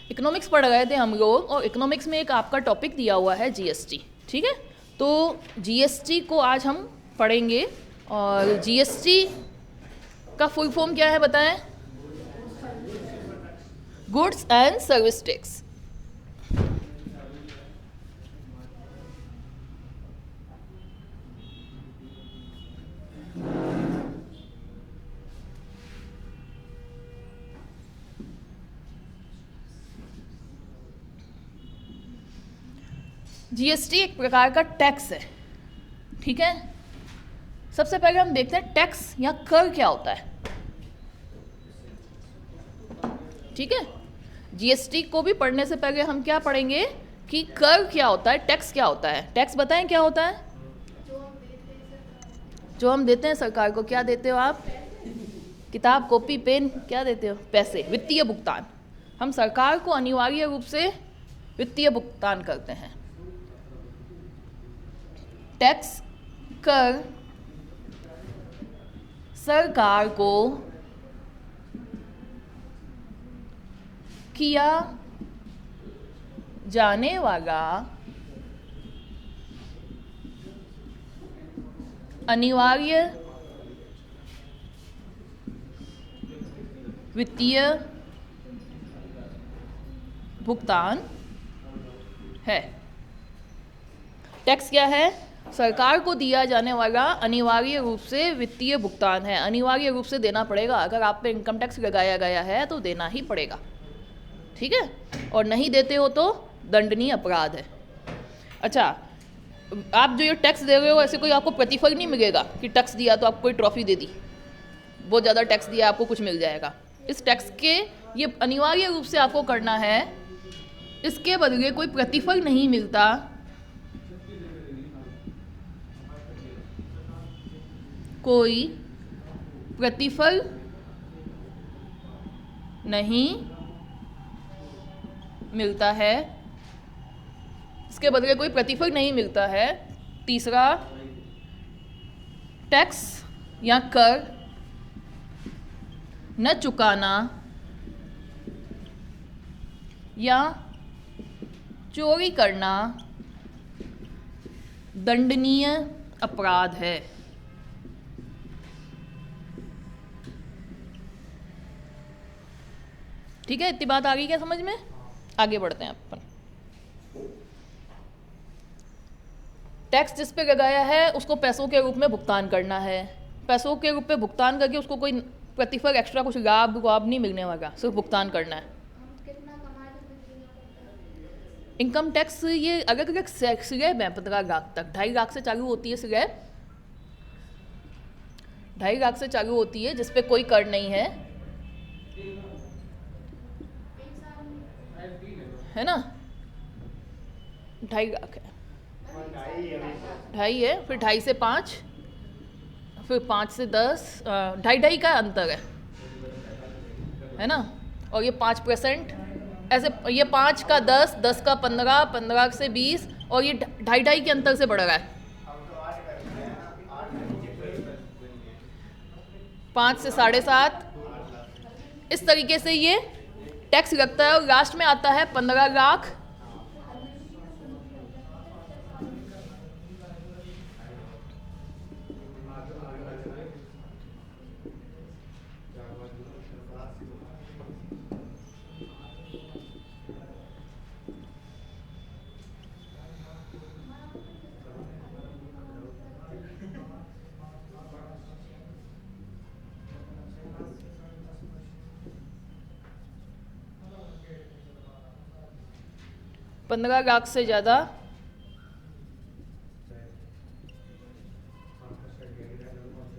Economics पढ़ रहे थे हम लोग और इकोनॉमिक्स में एक आपका टॉपिक दिया हुआ है जीएसटी, ठीक है। तो जीएसटी को आज हम पढ़ेंगे और जीएसटी का फुल फॉर्म क्या है बताएं? Goods and service tax. GST एक प्रकार का टैक्स है, ठीक है। सबसे पहले हम देखते हैं टैक्स या कर क्या होता है, ठीक है। जीएसटी को भी पढ़ने से पहले हम क्या पढ़ेंगे कि कर क्या होता है, टैक्स क्या होता है। टैक्स बताएं क्या होता है? जो हम देते हैं सरकार को। क्या देते हो आप? किताब, कॉपी, पेन, क्या देते हो? पैसे, वित्तीय भुगतान। हम सरकार को अनिवार्य रूप से वित्तीय भुगतान करते हैं। टैक्स, कर सरकार को किया जाने वाला अनिवार्य वित्तीय भुगतान है। टैक्स क्या है? सरकार को दिया जाने वाला अनिवार्य रूप से वित्तीय भुगतान है। अनिवार्य रूप से देना पड़ेगा। अगर आप पे इनकम टैक्स लगाया गया है तो देना ही पड़ेगा, ठीक है। और नहीं देते हो तो दंडनीय अपराध है। अच्छा, आप जो ये टैक्स दे रहे हो, ऐसे कोई आपको प्रतिफल नहीं मिलेगा कि टैक्स दिया तो आपको कोई ट्रॉफी दे दी, बहुत ज़्यादा टैक्स दिया आपको कुछ मिल जाएगा। इस टैक्स के ये अनिवार्य रूप से आपको करना है, इसके बदले कोई प्रतिफल नहीं मिलता। कोई प्रतिफल नहीं मिलता है, इसके बदले कोई प्रतिफल नहीं मिलता है। तीसरा, टैक्स या कर न चुकाना या चोरी करना दंडनीय अपराध है। ठीक है, इतनी बात आ गई क्या समझ में? आगे बढ़ते हैं अपन। टैक्स जिस पे लगाया है उसको पैसों के रूप में भुगतान करना है। पैसों के रूप में भुगतान करके उसको कोई प्रतिफल, एक्स्ट्रा कुछ लाभ नहीं मिलने वाला, सिर्फ भुगतान करना है। इनकम टैक्स ये अलग अलग स्लैब है 15 लाख तक। 2.5 लाख से चालू होती है स्लैब, 2.5 लाख से चालू होती है, जिसपे कोई कर नहीं है ना। 2.5 लाख है, 2.5 है, फिर 2.5 से 5, फिर 5 से 10, 2.5 का अंतर है ना। और ये 5%, ऐसे ये 5 का 10, 10 का 15, 15 से 20, और ये 2.5 के अंतर से बढ़ रहा है। 5 से 7.5, इस तरीके से ये टैक्स लगता है। और लास्ट में आता है 15 लाख। पंद्रह लाख से ज़्यादा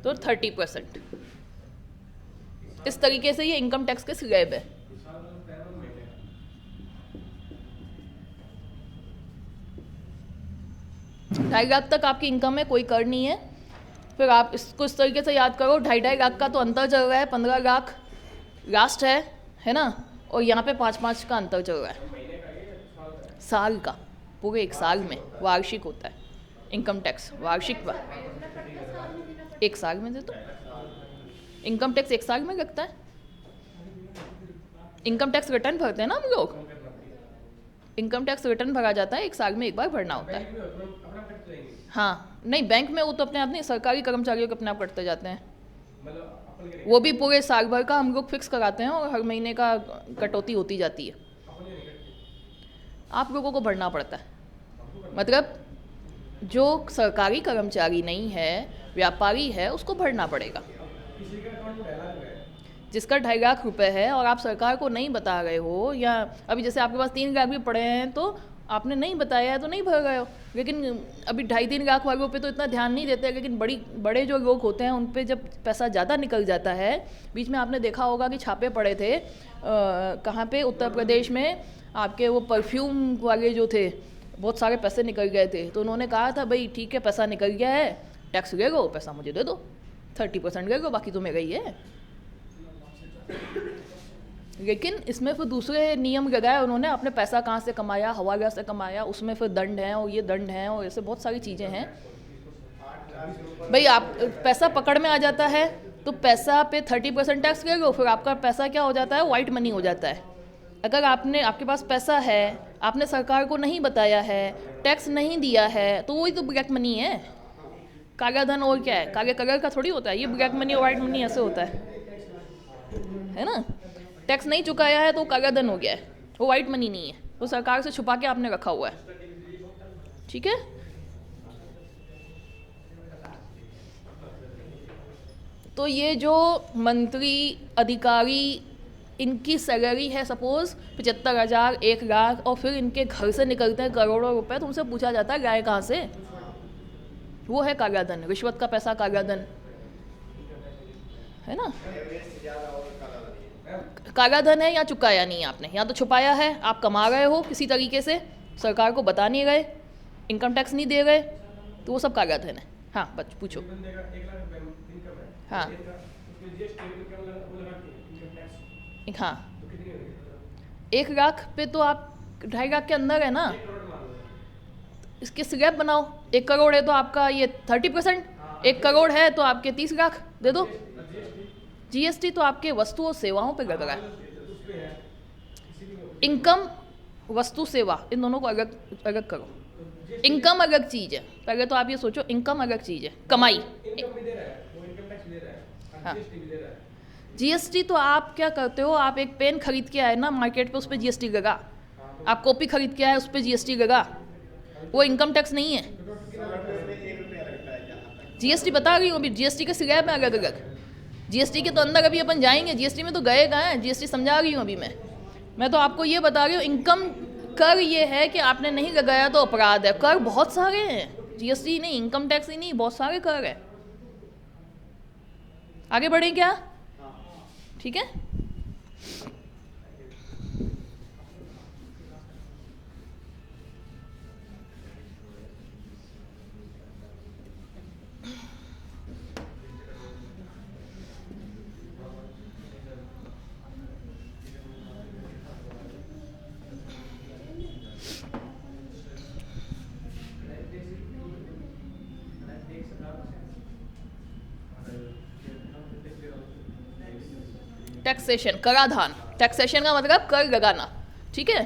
तो 30%। इस तरीके से ये इनकम टैक्स के स्लैब है। ढाई लाख तक आपकी इनकम है, कोई कर नहीं है। फिर आप इसको इस तरीके से याद करो, 2.5 लाख का तो अंतर चल रहा है, 15 लाख लास्ट है ना। और यहाँ पे 5-5 का अंतर चल रहा है साल का। पूरे एक साल में वार्षिक होता है इनकम टैक्स, वार्षिक एक साल में दे तो इनकम टैक्स एक साल में लगता है। इनकम टैक्स रिटर्न भरते हैं ना हम लोग, इनकम टैक्स रिटर्न भरा जाता है, 1 साल में एक बार भरना होता है। हाँ नहीं, बैंक में वो तो अपने आप नहीं, सरकारी कर्मचारियों के अपने आप कटते जाते हैं, वो भी पूरे साल भर का हम लोग फिक्स कराते हैं और हर महीने का कटौती होती जाती है। आप लोगों को भरना पड़ता है, मतलब जो सरकारी कर्मचारी नहीं है, व्यापारी है, उसको भरना पड़ेगा। जिसका 2.5 लाख रुपए है और आप सरकार को नहीं बता रहे हो, या अभी जैसे आपके पास 3 लाख भी पड़े हैं तो आपने नहीं बताया है तो नहीं भर रहे हो, लेकिन अभी 2.5-3 लाख वालों पे तो इतना ध्यान नहीं देते, लेकिन बड़े जो लोग होते हैं उन पे जब पैसा ज़्यादा निकल जाता है, बीच में आपने देखा होगा कि छापे पड़े थे कहाँ पे, उत्तर प्रदेश में, आपके वो परफ्यूम वाले जो थे, बहुत सारे पैसे निकल गए थे, तो उन्होंने कहा था भाई ठीक है पैसा निकल गया है, टैक्स ले लो, पैसा मुझे दे दो, 30% ले लो, बाकी तो मेरा ही है। लेकिन इसमें फिर दूसरे नियम लगाए उन्होंने, आपने पैसा कहाँ से कमाया, हवाला से कमाया, उसमें फिर दंड है और ये दंड है और ऐसे बहुत सारी चीज़ें हैं। भाई आप पैसा पकड़ में आ जाता है तो पैसा पे 30% टैक्स ले लो, फिर आपका पैसा क्या हो जाता है, वाइट मनी हो जाता है। अगर आपके पास पैसा है, आपने सरकार को नहीं बताया है, टैक्स नहीं दिया है, तो वही तो ब्लैक मनी है, काला धन। और क्या है, काले कलर का थोड़ी होता है ये, ब्लैक मनी और वाइट मनी ऐसे होता है ना। टैक्स नहीं चुकाया है तो काला धन हो गया है, वो वाइट मनी नहीं है, वो सरकार से छुपा के आपने रखा हुआ है, ठीक है। तो ये जो मंत्री अधिकारी, इनकी सैलरी है सपोज 75,000, 1 लाख, और फिर इनके घर से निकलते हैं करोड़ों रुपए, तो उनसे पूछा जाता है गाय कहाँ से, वो है काला धन, रिश्वत का पैसा काला धन है ना। काला धन है या चुकाया नहीं आपने, या तो छुपाया है, आप कमा रहे हो किसी तरीके से, सरकार को बता नहीं रहे, इनकम टैक्स नहीं दे रहे, तो वो सब काला धन है। हाँ बच पूछो। हाँ हाँ 1 लाख पे तो आप 2.5 लाख के अंदर है ना, इसके स्लैब बनाओ। 1 करोड़ है तो आपका ये 30%, 1 करोड़ है तो आपके 30 लाख दे दो। जीएसटी तो आपके वस्तु और सेवाओं पे लग रहा है। इनकम, वस्तु सेवा, इन दोनों को अलग अलग करो। इनकम अलग चीज़ है, पहले तो आप ये सोचो इनकम अलग चीज़ है, कमाई। हाँ जीएसटी तो आप क्या करते हो, आप एक पेन खरीद के आए ना मार्केट पे, उस पर जीएसटी लगा। आप कॉपी खरीद के आए, उस पर जीएसटी लगा, वो इनकम टैक्स नहीं है। जीएसटी बता रही हूँ अभी, जीएसटी के स्लैब में अलग अलग, जीएसटी के तो अंदर अभी अपन जाएंगे, जीएसटी में तो गए कहाँ हैं, जीएसटी समझा रही हूँ अभी मैं तो आपको ये बता रही हूँ। इनकम कर ये है कि आपने नहीं लगाया तो अपराध है। कर बहुत सारे हैं, जीएसटी नहीं, इनकम टैक्स ही नहीं, बहुत सारे कर है। आगे बढ़े क्या, ठीक है। टैक्सेशन, कराधान, टैक्सेशन का मतलब कर लगाना, ठीक है।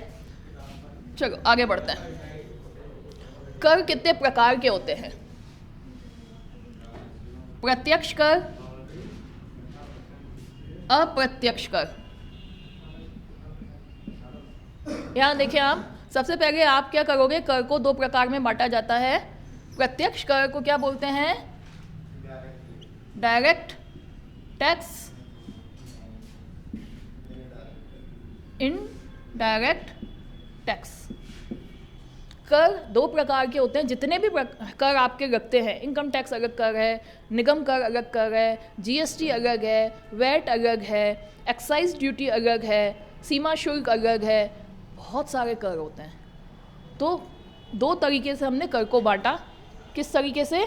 चलो आगे बढ़ते हैं। कर कितने प्रकार के होते हैं? प्रत्यक्ष कर, अप्रत्यक्ष कर। यहां देखिए आप, सबसे पहले आप क्या करोगे, कर को 2 प्रकार में बांटा जाता है। प्रत्यक्ष कर को क्या बोलते हैं, डायरेक्ट टैक्स, इनडायरेक्ट टैक्स। कर 2 प्रकार के होते हैं, जितने भी कर आपके लगते हैं, इनकम टैक्स अलग कर है, निगम कर अलग कर है, जीएसटी अलग है, वैट अलग है, एक्साइज ड्यूटी अलग है, सीमा शुल्क अलग है, बहुत सारे कर होते हैं। तो 2 तरीके से हमने कर को बांटा। किस तरीके से,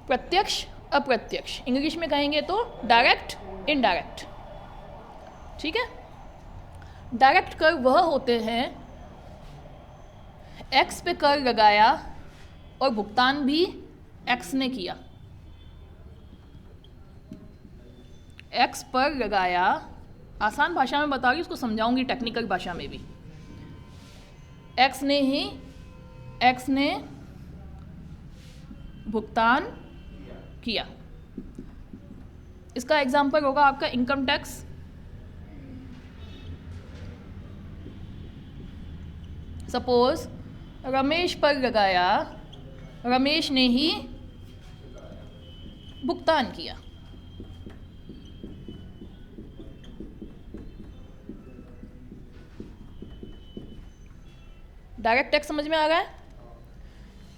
प्रत्यक्ष अप्रत्यक्ष, इंग्लिश में कहेंगे तो डायरेक्ट इनडायरेक्ट, ठीक है। डायरेक्ट कर वह होते हैं, एक्स पे कर लगाया और भुगतान भी एक्स ने किया। एक्स पर लगाया, आसान भाषा में बता रही हूँ, उसको समझाऊंगी टेक्निकल भाषा में भी। एक्स ने भुगतान किया। इसका एग्जाम्पल होगा आपका इनकम टैक्स। सपोज रमेश पर लगाया, रमेश ने ही भुगतान किया। डायरेक्ट टैक्स समझ में आ रहा है?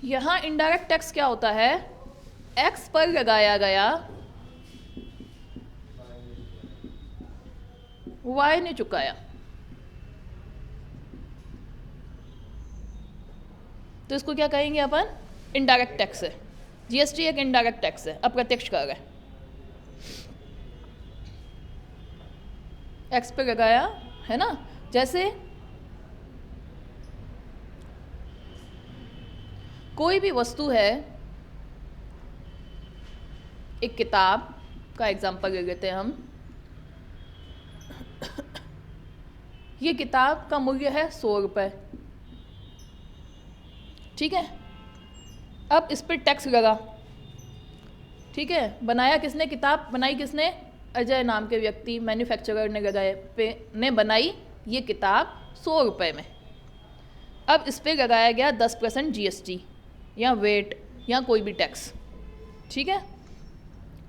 यहां इनडायरेक्ट टैक्स क्या होता है? एक्स पर लगाया गया, वाई ने चुकाया। तो इसको क्या कहेंगे अपन? इनडायरेक्ट टैक्स है। जीएसटी एक इनडायरेक्ट टैक्स है, अप्रत्यक्ष कर है। एक्स पे लगाया है ना। जैसे कोई भी वस्तु है, एक किताब का एग्जांपल ले लेते हैं हम। ये किताब का मूल्य है 100 रुपये, ठीक है। अब इस पर टैक्स लगा, ठीक है। बनाया किसने? किताब बनाई किसने? अजय नाम के व्यक्ति, मैन्युफैक्चरर ने लगाए पे ने बनाई ये किताब 100 रुपये में। अब इस पर लगाया गया 10% जीएसटी या वेट या कोई भी टैक्स, ठीक है।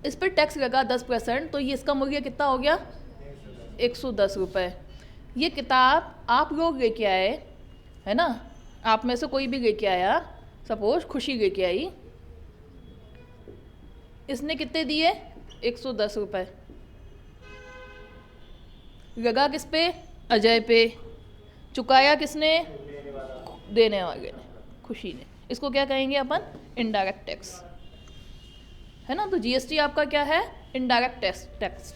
इस पर टैक्स लगा 10%, तो ये इसका मूल्य कितना हो गया? 110 रुपये। ये किताब आप लोग लेके आए, है ना, आप में से कोई भी लेके आया, सपोज खुशी लेके आई, इसने कितने दिए? 110 रुपये। लगा किस पे? अजय पे। चुकाया किसने? देने वाले ने, खुशी ने। इसको क्या कहेंगे अपन? इनडायरेक्ट टैक्स, है ना। तो जीएसटी आपका क्या है? Indirect tax.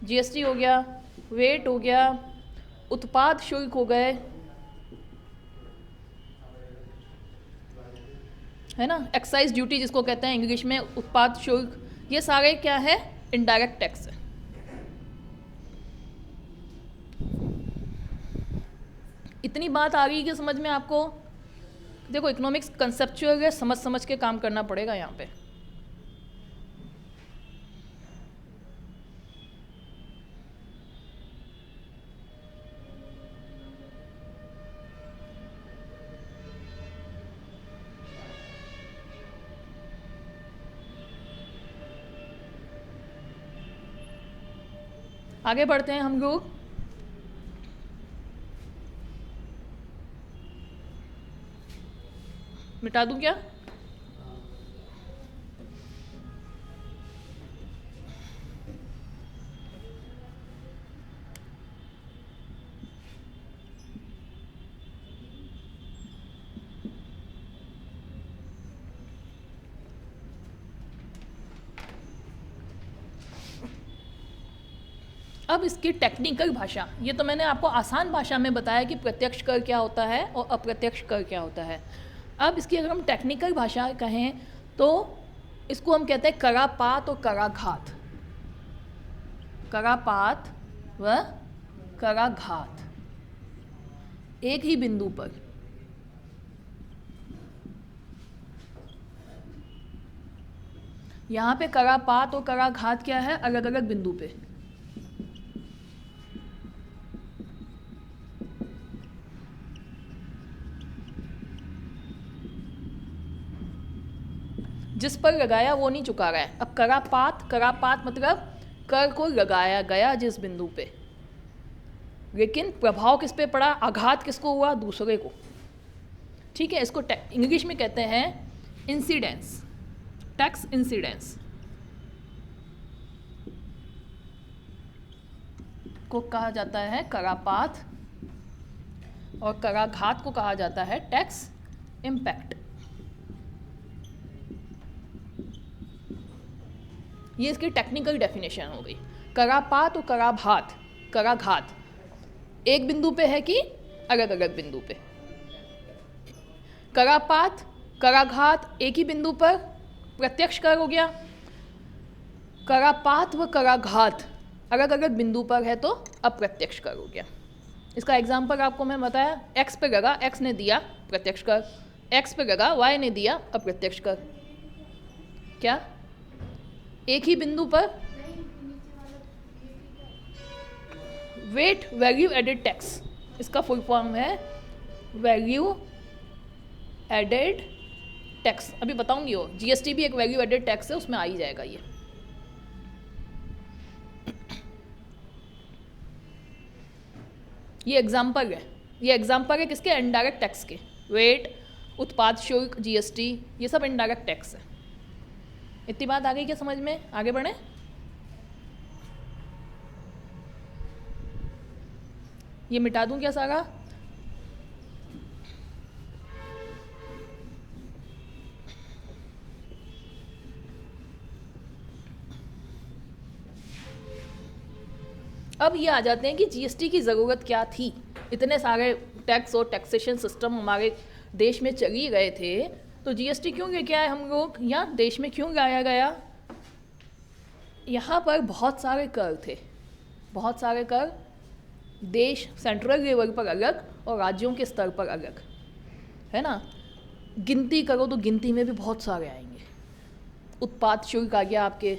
जीएसटी हो गया, वेट हो गया, उत्पाद शुल्क हो गए, है ना, एक्साइज ड्यूटी जिसको कहते हैं इंग्लिश में, उत्पाद शुल्क, ये सारे क्या है? इनडायरेक्ट टैक्स है। इतनी बात आ रही है कि समझ में आपको? देखो इकोनॉमिक्स कंसेप्चुअल है, समझ समझ के काम करना पड़ेगा यहाँ पे। आगे बढ़ते हैं हम लोग। मिटा दूं क्या? अब इसकी टेक्निकल भाषा, ये तो मैंने आपको आसान भाषा में बताया कि प्रत्यक्ष कर क्या होता है और अप्रत्यक्ष कर क्या होता है। अब इसकी अगर हम टेक्निकल भाषा कहें तो इसको हम कहते हैं करापात और कराघात। करापात व कराघात, एक ही बिंदु पर। यहाँ पे करापात और कराघात क्या है? अलग अलग बिंदु पे। जिस पर लगाया वो नहीं चुका रहा है। अब करापात मतलब कर को लगाया गया जिस बिंदु पे, लेकिन प्रभाव किस पे पड़ा? आघात किसको हुआ? दूसरे को, ठीक है। इसको इंग्लिश में कहते हैं इंसिडेंस, टैक्स इंसिडेंस को कहा जाता है करापात, और कराघात को कहा जाता है टैक्स इम्पैक्ट। ये इसकी टेक्निकल डेफिनेशन हो गई। करापात और कराघात एक बिंदु पे है कि अलग अलग बिंदु पे? करापात कराघात एक ही बिंदु पर, प्रत्यक्ष कर हो गया। करापात व कराघात अलग अलग बिंदु पर है तो अप्रत्यक्ष कर हो गया। इसका एग्जाम्पल आपको मैं बताया, एक्स पे लगा, एक्स ने दिया प्रत्यक्ष कर, एक्स पे लगा, वाई ने दिया अप्रत्यक्ष कर। क्या एक ही बिंदु पर वेट वैल्यू एडेड टैक्स, इसका फुल फॉर्म है वैल्यू एडेड टैक्स। अभी बताऊंगी वो, जीएसटी भी एक वैल्यू एडेड टैक्स है, उसमें आ ही जाएगा ये। ये एग्जाम्पल है, ये एग्जाम्पल है किसके? इनडायरेक्ट टैक्स के। वेट, उत्पाद शुल्क, जीएसटी, ये सब इनडायरेक्ट टैक्स है। इतनी बात आ गई क्या समझ में? आगे बढ़े। ये मिटा दूं क्या सारा? अब ये आ जाते हैं कि जीएसटी की ज़रूरत क्या थी। इतने सारे टैक्स और टैक्सेशन सिस्टम हमारे देश में चल ही गए थे, तो जीएसटी क्यों लेके आए हम लोग, या देश में क्यों लाया गया? यहाँ पर बहुत सारे कर थे, बहुत सारे कर, देश सेंट्रल लेवल पर अलग और राज्यों के स्तर पर अलग, है ना। गिनती करो तो गिनती में भी बहुत सारे आएंगे। उत्पाद शुल्क आ गया आपके,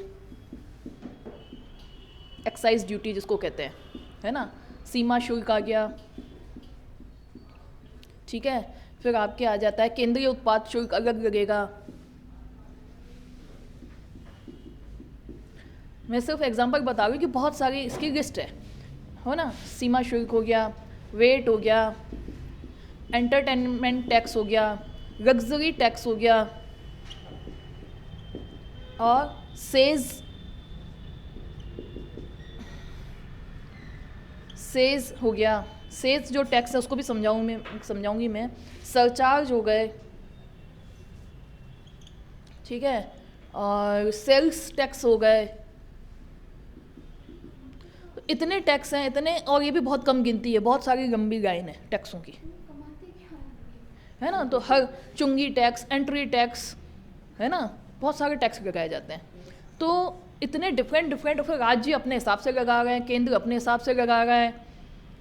एक्साइज ड्यूटी जिसको कहते हैं, है ना। सीमा शुल्क आ गया, ठीक है। फिर आपके आ जाता है केंद्रीय उत्पाद शुल्क, अलग लगेगा। मैं सिर्फ एग्जांपल बता रही हूँ कि बहुत सारी इसकी लिस्ट है, हो ना। सीमा शुल्क हो गया, वेट हो गया, एंटरटेनमेंट टैक्स हो गया, लग्जरी टैक्स हो गया, और सेज हो गया। सेज जो टैक्स है उसको भी समझाऊंगी मैं। सरचार्ज हो गए, ठीक है, और सेल्स टैक्स हो गए। तो इतने टैक्स हैं, इतने, और ये भी बहुत कम गिनती है, बहुत सारी लंबी लाइन है टैक्सों की, है ना। तो हर चुंगी टैक्स, एंट्री टैक्स, है ना, बहुत सारे टैक्स लगाए जाते हैं। तो इतने डिफरेंट राज्य अपने हिसाब से लगा रहे हैं, केंद्र अपने हिसाब से लगा रहा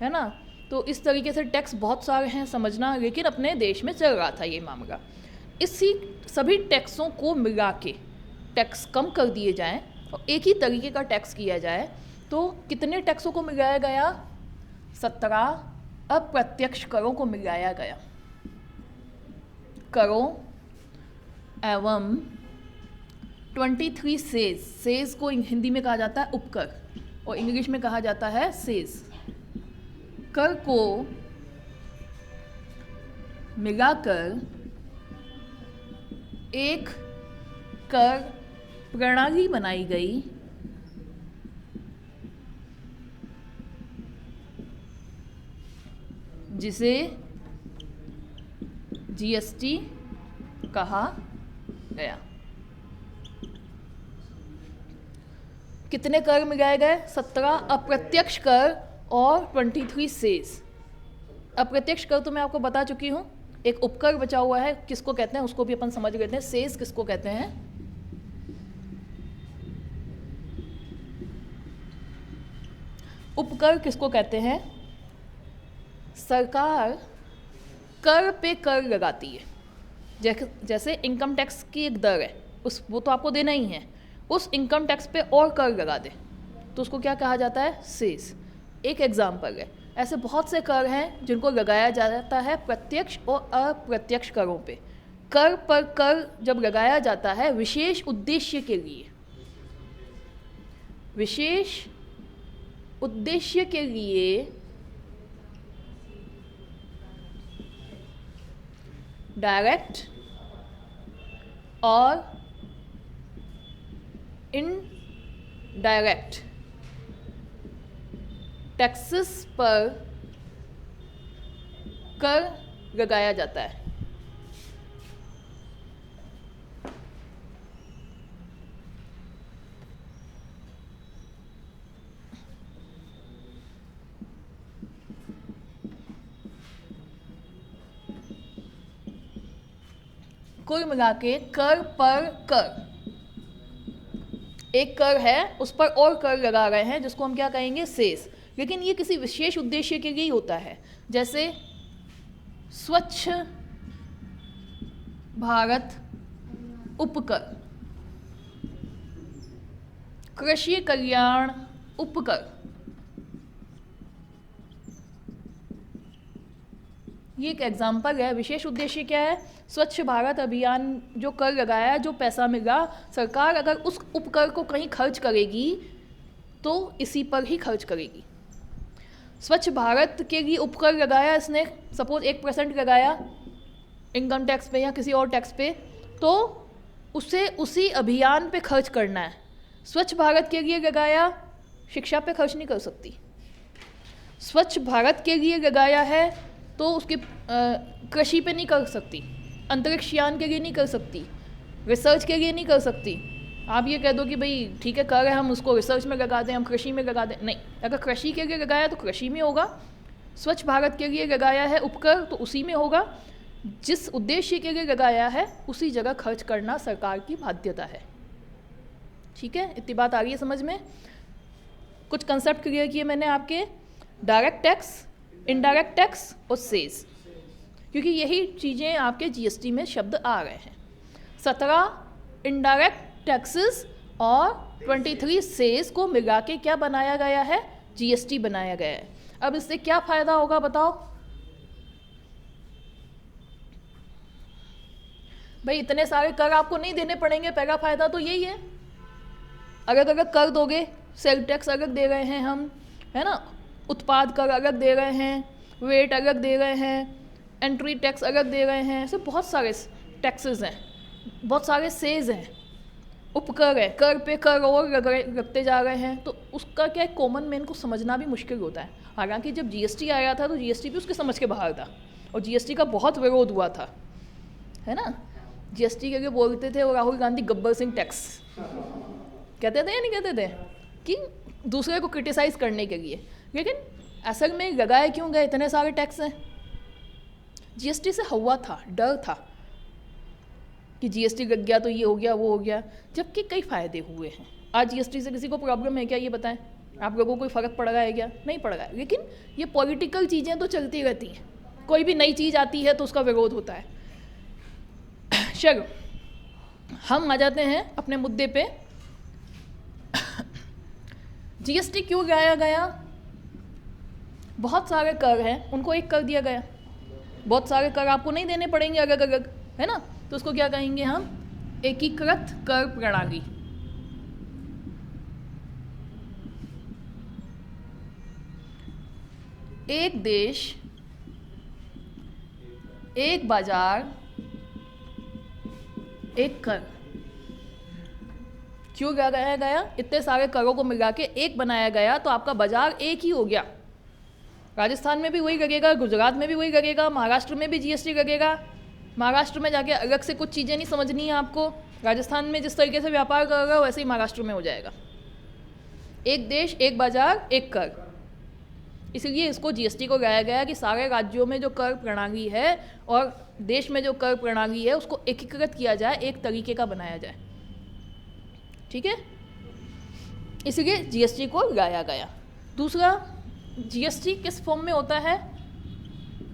है ना। तो इस तरीके से टैक्स बहुत सारे हैं, समझना। लेकिन अपने देश में चल रहा था ये मामला। इसी सभी टैक्सों को मिला के टैक्स कम कर दिए जाएं और एक ही तरीके का टैक्स किया जाए, तो कितने टैक्सों को मिलाया गया? 17 अप्रत्यक्ष करों को मिलाया गया। करों एवं 23 सेज को हिंदी में कहा जाता है उपकर और इंग्लिश में कहा जाता है सेज। कर को मिलाकर एक कर प्रणाली बनाई गई, जिसे जीएसटी कहा गया। कितने कर मिलाए गए? 17 अप्रत्यक्ष कर और 23 सेज। अप्रत्यक्ष कर तो मैं आपको बता चुकी हूँ, एक उपकर बचा हुआ है, किसको कहते हैं उसको भी अपन समझ लेते हैं। सेज किसको कहते हैं? उपकर किसको कहते हैं? सरकार कर पे कर लगाती है। जैसे इनकम टैक्स की एक दर है, वो तो आपको देना ही है, उस इनकम टैक्स पे और कर लगा दे तो उसको क्या कहा जाता है? सेज। एक एग्जाम्पल है। ऐसे बहुत से कर हैं जिनको लगाया जाता है प्रत्यक्ष और अप्रत्यक्ष करों पे। कर पर कर जब लगाया जाता है विशेष उद्देश्य के लिए, विशेष उद्देश्य के लिए, डायरेक्ट और इनडायरेक्ट टैक्सेस पर कर लगाया जाता है। कुल मिला के कर पर कर, एक कर है उस पर और कर लगा रहे हैं जिसको हम क्या कहेंगे? सेस। लेकिन ये किसी विशेष उद्देश्य के लिए ही होता है। जैसे स्वच्छ भारत उपकर, कृषि कल्याण उपकर, ये एक एग्जाम्पल है। विशेष उद्देश्य क्या है? स्वच्छ भारत अभियान जो कर लगाया, जो पैसा मिला, सरकार अगर उस उपकर को कहीं खर्च करेगी तो इसी पर ही खर्च करेगी। स्वच्छ भारत के लिए उपकर लगाया इसने, सपोज 1% लगाया इनकम टैक्स पे या किसी और टैक्स पे, तो उसे उसी अभियान पे खर्च करना है। स्वच्छ भारत के लिए लगाया, शिक्षा पे खर्च नहीं कर सकती। स्वच्छ भारत के लिए लगाया है तो उसकी कृषि पे नहीं कर सकती, अंतरिक्ष यान के लिए नहीं कर सकती, रिसर्च के लिए नहीं कर सकती। आप ये कह दो कि भाई ठीक है कर रहे हैं हम, उसको रिसर्च में लगा दें, हम कृषि में लगा दें, नहीं। अगर कृषि के लिए लगाया तो कृषि में होगा, स्वच्छ भारत के लिए लगाया है उपकर तो उसी में होगा। जिस उद्देश्य के लिए लगाया है उसी जगह खर्च करना सरकार की बाध्यता है। ठीक है, इतनी बात आ रही है समझ में? कुछ कंसेप्ट क्लियर किए मैंने आपके, डायरेक्ट टैक्स, इनडायरेक्ट टैक्स और सेज, क्योंकि यही चीज़ें आपके जीएसटी में शब्द आ रहे हैं। 17 इनडायरेक्ट टैक्सेस और 23 सेज को मिला के क्या बनाया गया है? जीएसटी बनाया गया है। अब इससे क्या फ़ायदा होगा बताओ भाई? इतने सारे कर आपको नहीं देने पड़ेंगे, पहला फ़ायदा तो यही है। अलग अलग कर दोगे, सेल टैक्स अलग दे रहे हैं हम, है ना, उत्पाद कर अलग दे रहे हैं, वेट अलग दे रहे हैं, एंट्री टैक्स अलग दे रहे हैं, ऐसे बहुत सारे टैक्सेस हैं, बहुत सारे सेज हैं, उपकर है, कर पे कर और रखते जा रहे हैं। तो उसका क्या है, कॉमन मैन को समझना भी मुश्किल होता है। हालांकि जब जीएसटी आया था तो जीएसटी भी उसके समझ के बाहर था और जीएसटी का बहुत विरोध हुआ था, है ना। जीएसटी के लिए बोलते थे और राहुल गांधी गब्बर सिंह टैक्स कहते थे या नहीं कहते थे, कि दूसरे को क्रिटिसाइज़ करने के लिए। लेकिन असल में लगाए क्यों गए? इतने सारे टैक्स हैं। जीएसटी से हुआ था, डर था कि जीएसटी लग गया तो ये हो गया वो हो गया, जबकि कई फ़ायदे हुए हैं। आज जीएसटी से किसी को प्रॉब्लम है क्या? ये बताएं, आप लोगों को कोई फ़र्क पड़ रहा है क्या? नहीं पड़ रहा है। लेकिन ये पॉलिटिकल चीज़ें तो चलती रहती हैं, कोई भी नई चीज़ आती है तो उसका विरोध होता है। चलो हम आ जाते हैं अपने मुद्दे पे। जीएसटी क्यों लाया गया? बहुत सारे कर हैं, उनको एक कर दिया गया। बहुत सारे कर आपको नहीं देने पड़ेंगे अलग अलग, है ना, तो उसको क्या कहेंगे हम? एकीकृत कर प्रणाली। एक देश, एक बाजार, एक कर। क्यों लगाया गया? इतने सारे करों को मिला के एक बनाया गया तो आपका बाजार एक ही हो गया। राजस्थान में भी वही लगेगा, गुजरात में भी वही लगेगा, महाराष्ट्र में भी जीएसटी लगेगा। महाराष्ट्र में जाके अलग से कुछ चीज़ें नहीं समझनी है आपको। राजस्थान में जिस तरीके से व्यापार कर रहा है वैसे ही महाराष्ट्र में हो जाएगा। एक देश, एक बाजार, एक कर, इसलिए इसको जीएसटी को लाया गया कि सारे राज्यों में जो कर प्रणाली है और देश में जो कर प्रणाली है उसको एकीकृत किया जाए, एक तरीके का बनाया जाए। ठीक है, इसलिए जीएसटी को लाया गया। दूसरा, जीएसटी किस फॉर्म में होता है?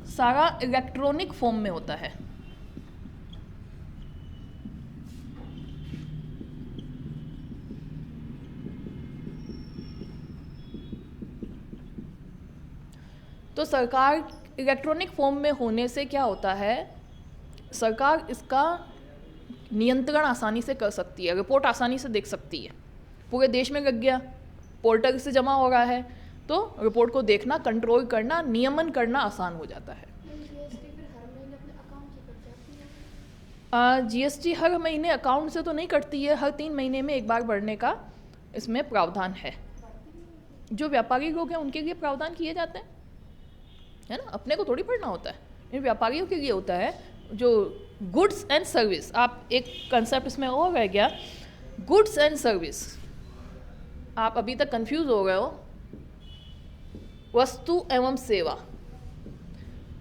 सारा इलेक्ट्रॉनिक फॉर्म में होता है। तो सरकार इलेक्ट्रॉनिक फॉर्म में होने से क्या होता है, सरकार इसका नियंत्रण आसानी से कर सकती है, रिपोर्ट आसानी से देख सकती है। पूरे देश में लग गया, पोर्टल से जमा हो रहा है, तो रिपोर्ट को देखना, कंट्रोल करना, नियमन करना आसान हो जाता है। जीएसटी हर महीने अकाउंट से तो नहीं कटती है, हर 3 महीने में एक बार बढ़ने का इसमें प्रावधान है। जो व्यापारी लोग हैं उनके लिए प्रावधान किए जाते हैं, है ना, अपने को थोड़ी पढ़ना होता है, इन व्यापारियों के लिए होता है। जो गुड्स एंड सर्विस, आप एक कंसेप्ट इसमें और रह गया, गुड्स एंड सर्विस, आप अभी तक कंफ्यूज हो गए हो। वस्तु एवं सेवा,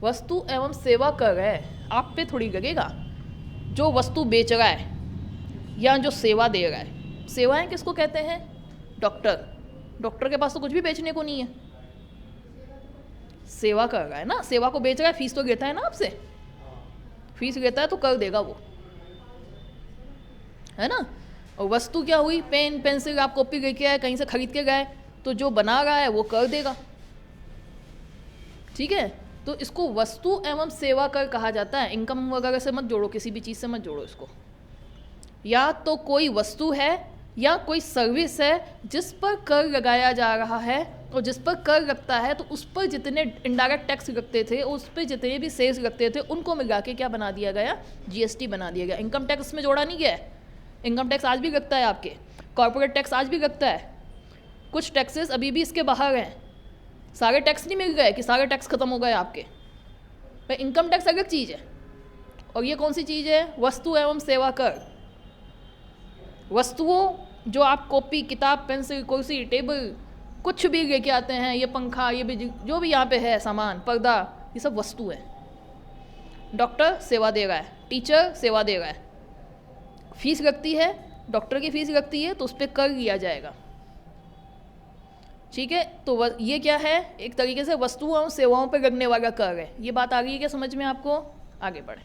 वस्तु एवं सेवा कर रहा है आप पे थोड़ी लगेगा जो वस्तु बेच रहा है या जो सेवा दे रहा है। सेवाएं किसको कहते हैं? डॉक्टर। डॉक्टर के पास तो कुछ भी बेचने को नहीं है, सेवा कर रहा है ना, सेवा को बेच रहा है, फीस तो लेता है ना आपसे, फीस लेता है तो कर देगा वो, है ना। और वस्तु क्या हुई, पेन पेंसिल, आप कॉपी लेके आए कहीं से खरीद के गए, तो जो बना रहा है वो कर देगा, ठीक है। तो इसको वस्तु एवं सेवा कर कहा जाता है। इनकम वगैरह से मत जोड़ो, किसी भी चीज़ से मत जोड़ो इसको। या तो कोई वस्तु है या कोई सर्विस है जिस पर कर लगाया जा रहा है, और जिस पर कर लगता है तो उस पर जितने इनडायरेक्ट टैक्स लगते थे, उस पर जितने भी सेल्स लगते थे, उनको मिला के क्या बना दिया गया, जीएसटी बना दिया गया। इनकम टैक्स में जोड़ा नहीं गया है। इनकम टैक्स आज भी लगता है आपके, कॉर्पोरेट टैक्स आज भी लगता है, कुछ टैक्सेस अभी भी इसके बाहर हैं। सारे टैक्स नहीं मिल गए कि सारे टैक्स खत्म हो गए आपके, पर इनकम टैक्स अलग चीज़ है। और ये कौन सी चीज़ है, वस्तु एवं सेवा कर। वस्तुओं जो आप कॉपी, किताब, पेंसिल, कुर्सी, टेबल, कुछ भी लेके आते हैं, ये पंखा, ये भी जो भी यहाँ पे है सामान, पर्दा, ये सब वस्तु है। डॉक्टर सेवा दे रहा है, टीचर सेवा दे रहा है, फीस लगती है, डॉक्टर की फीस लगती है तो उस पर कर लिया जाएगा, ठीक है। तो ये क्या है, एक तरीके से वस्तुओं और सेवाओं पर लगने वाला कर है। ये बात आ गई है क्या समझ में आपको? आगे बढ़े।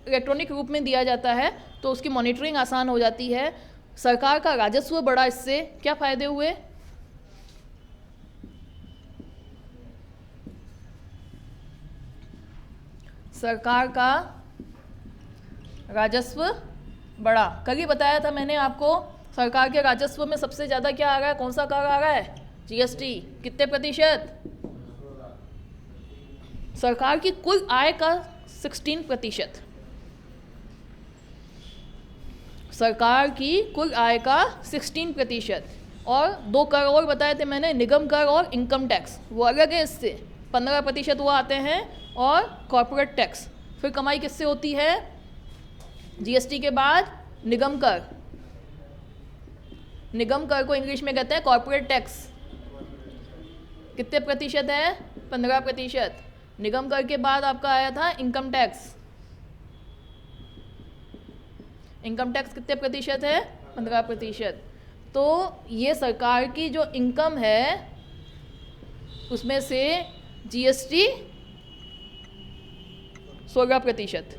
इलेक्ट्रॉनिक रूप में दिया जाता है तो उसकी मॉनिटरिंग आसान हो जाती है, सरकार का राजस्व बढ़ा, इससे क्या फायदे हुए? सरकार का राजस्व बढ़ा। कल ही बताया था मैंने आपको, सरकार के राजस्व में सबसे ज़्यादा क्या आ रहा है, कौन सा कर आ रहा है, जीएसटी। कितने प्रतिशत? सरकार की कुल आय का 16%। सरकार की कुल आय का 16%। और 2 कर और बताए थे मैंने, निगम कर और इनकम टैक्स, वो अलग है इससे, 15% वो आते हैं, और कॉर्पोरेट टैक्स। फिर कमाई किससे होती है, जीएसटी के बाद निगम कर। निगम कर को इंग्लिश में कहते हैं कॉर्पोरेट टैक्स। कितने प्रतिशत है, 15%। निगम कर के बाद आपका आया था इनकम टैक्स। इनकम टैक्स कितने प्रतिशत है, 15%। तो ये सरकार की जो इनकम है उसमें से जीएसटी 16%,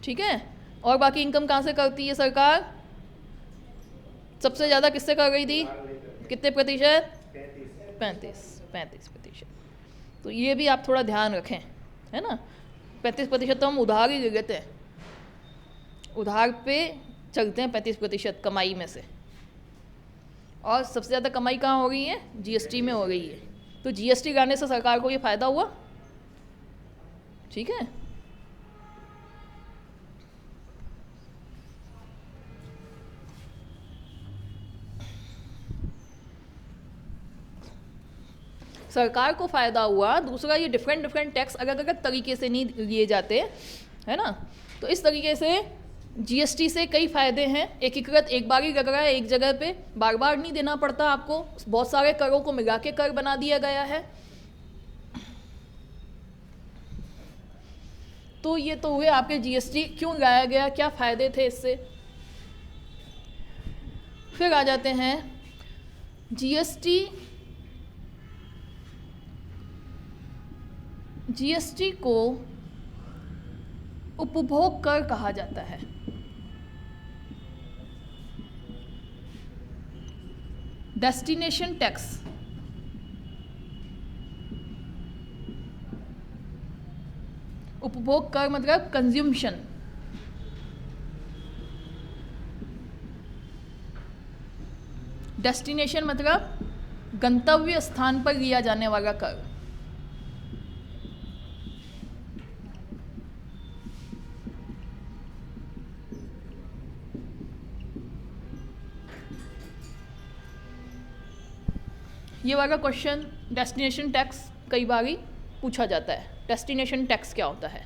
ठीक है। और बाकी इनकम कहाँ से करती है सरकार? सबसे ज़्यादा किससे कर रही थी, कितने प्रतिशत? 35%। तो ये भी आप थोड़ा ध्यान रखें, है ना। 35% तो हम उधार ही ले लेते हैं, उधार पे चलते हैं 35% कमाई में से। और सबसे ज़्यादा कमाई कहाँ हो रही है, जीएसटी में हो रही है। तो जीएसटी लाने से सरकार को ये फ़ायदा हुआ, ठीक है। सरकार को फ़ायदा हुआ। दूसरा, ये डिफरेंट टैक्स अलग अलग तरीके से नहीं लिए जाते, है ना। तो इस तरीके से जीएसटी से कई फ़ायदे हैं। एकीकृत, एक बार ही लग रहा है एक जगह पे, बार बार नहीं देना पड़ता आपको, बहुत सारे करों को मिला के कर बना दिया गया है। तो ये तो हुए आपके जीएसटी क्यों लाया गया, क्या फ़ायदे थे इससे। फिर आ जाते हैं जीएसटी को उपभोग कर कहा जाता है। डेस्टिनेशन टैक्स, उपभोग कर मतलब कंज्यूमशन। डेस्टिनेशन मतलब गंतव्य स्थान पर लिया जाने वाला कर। ये वाला क्वेश्चन डेस्टिनेशन टैक्स कई बार ही पूछा जाता है। डेस्टिनेशन टैक्स क्या होता है?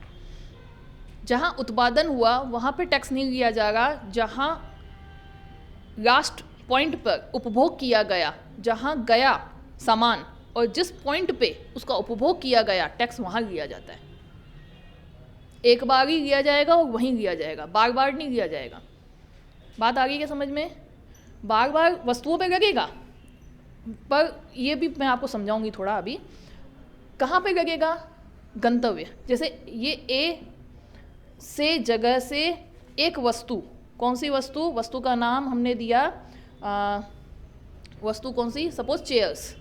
जहाँ उत्पादन हुआ वहाँ पे टैक्स नहीं लिया जा रहा, जहाँ लास्ट पॉइंट पर उपभोग किया गया, जहाँ गया सामान और जिस पॉइंट पे उसका उपभोग किया गया, टैक्स वहाँ लिया जाता है। एक बार ही लिया जाएगा और वहीं लिया जाएगा, बार बार नहीं लिया जाएगा। बात आ गई क्या समझ में? बार बार वस्तुओं पे लगेगा, पर ये भी मैं आपको समझाऊंगी थोड़ा अभी। कहाँ पे लगेगा? गंतव्य। जैसे ये ए से जगह से एक वस्तु, कौन सी वस्तु? वस्तु का नाम हमने दिया वस्तु कौन सी? Suppose chairs.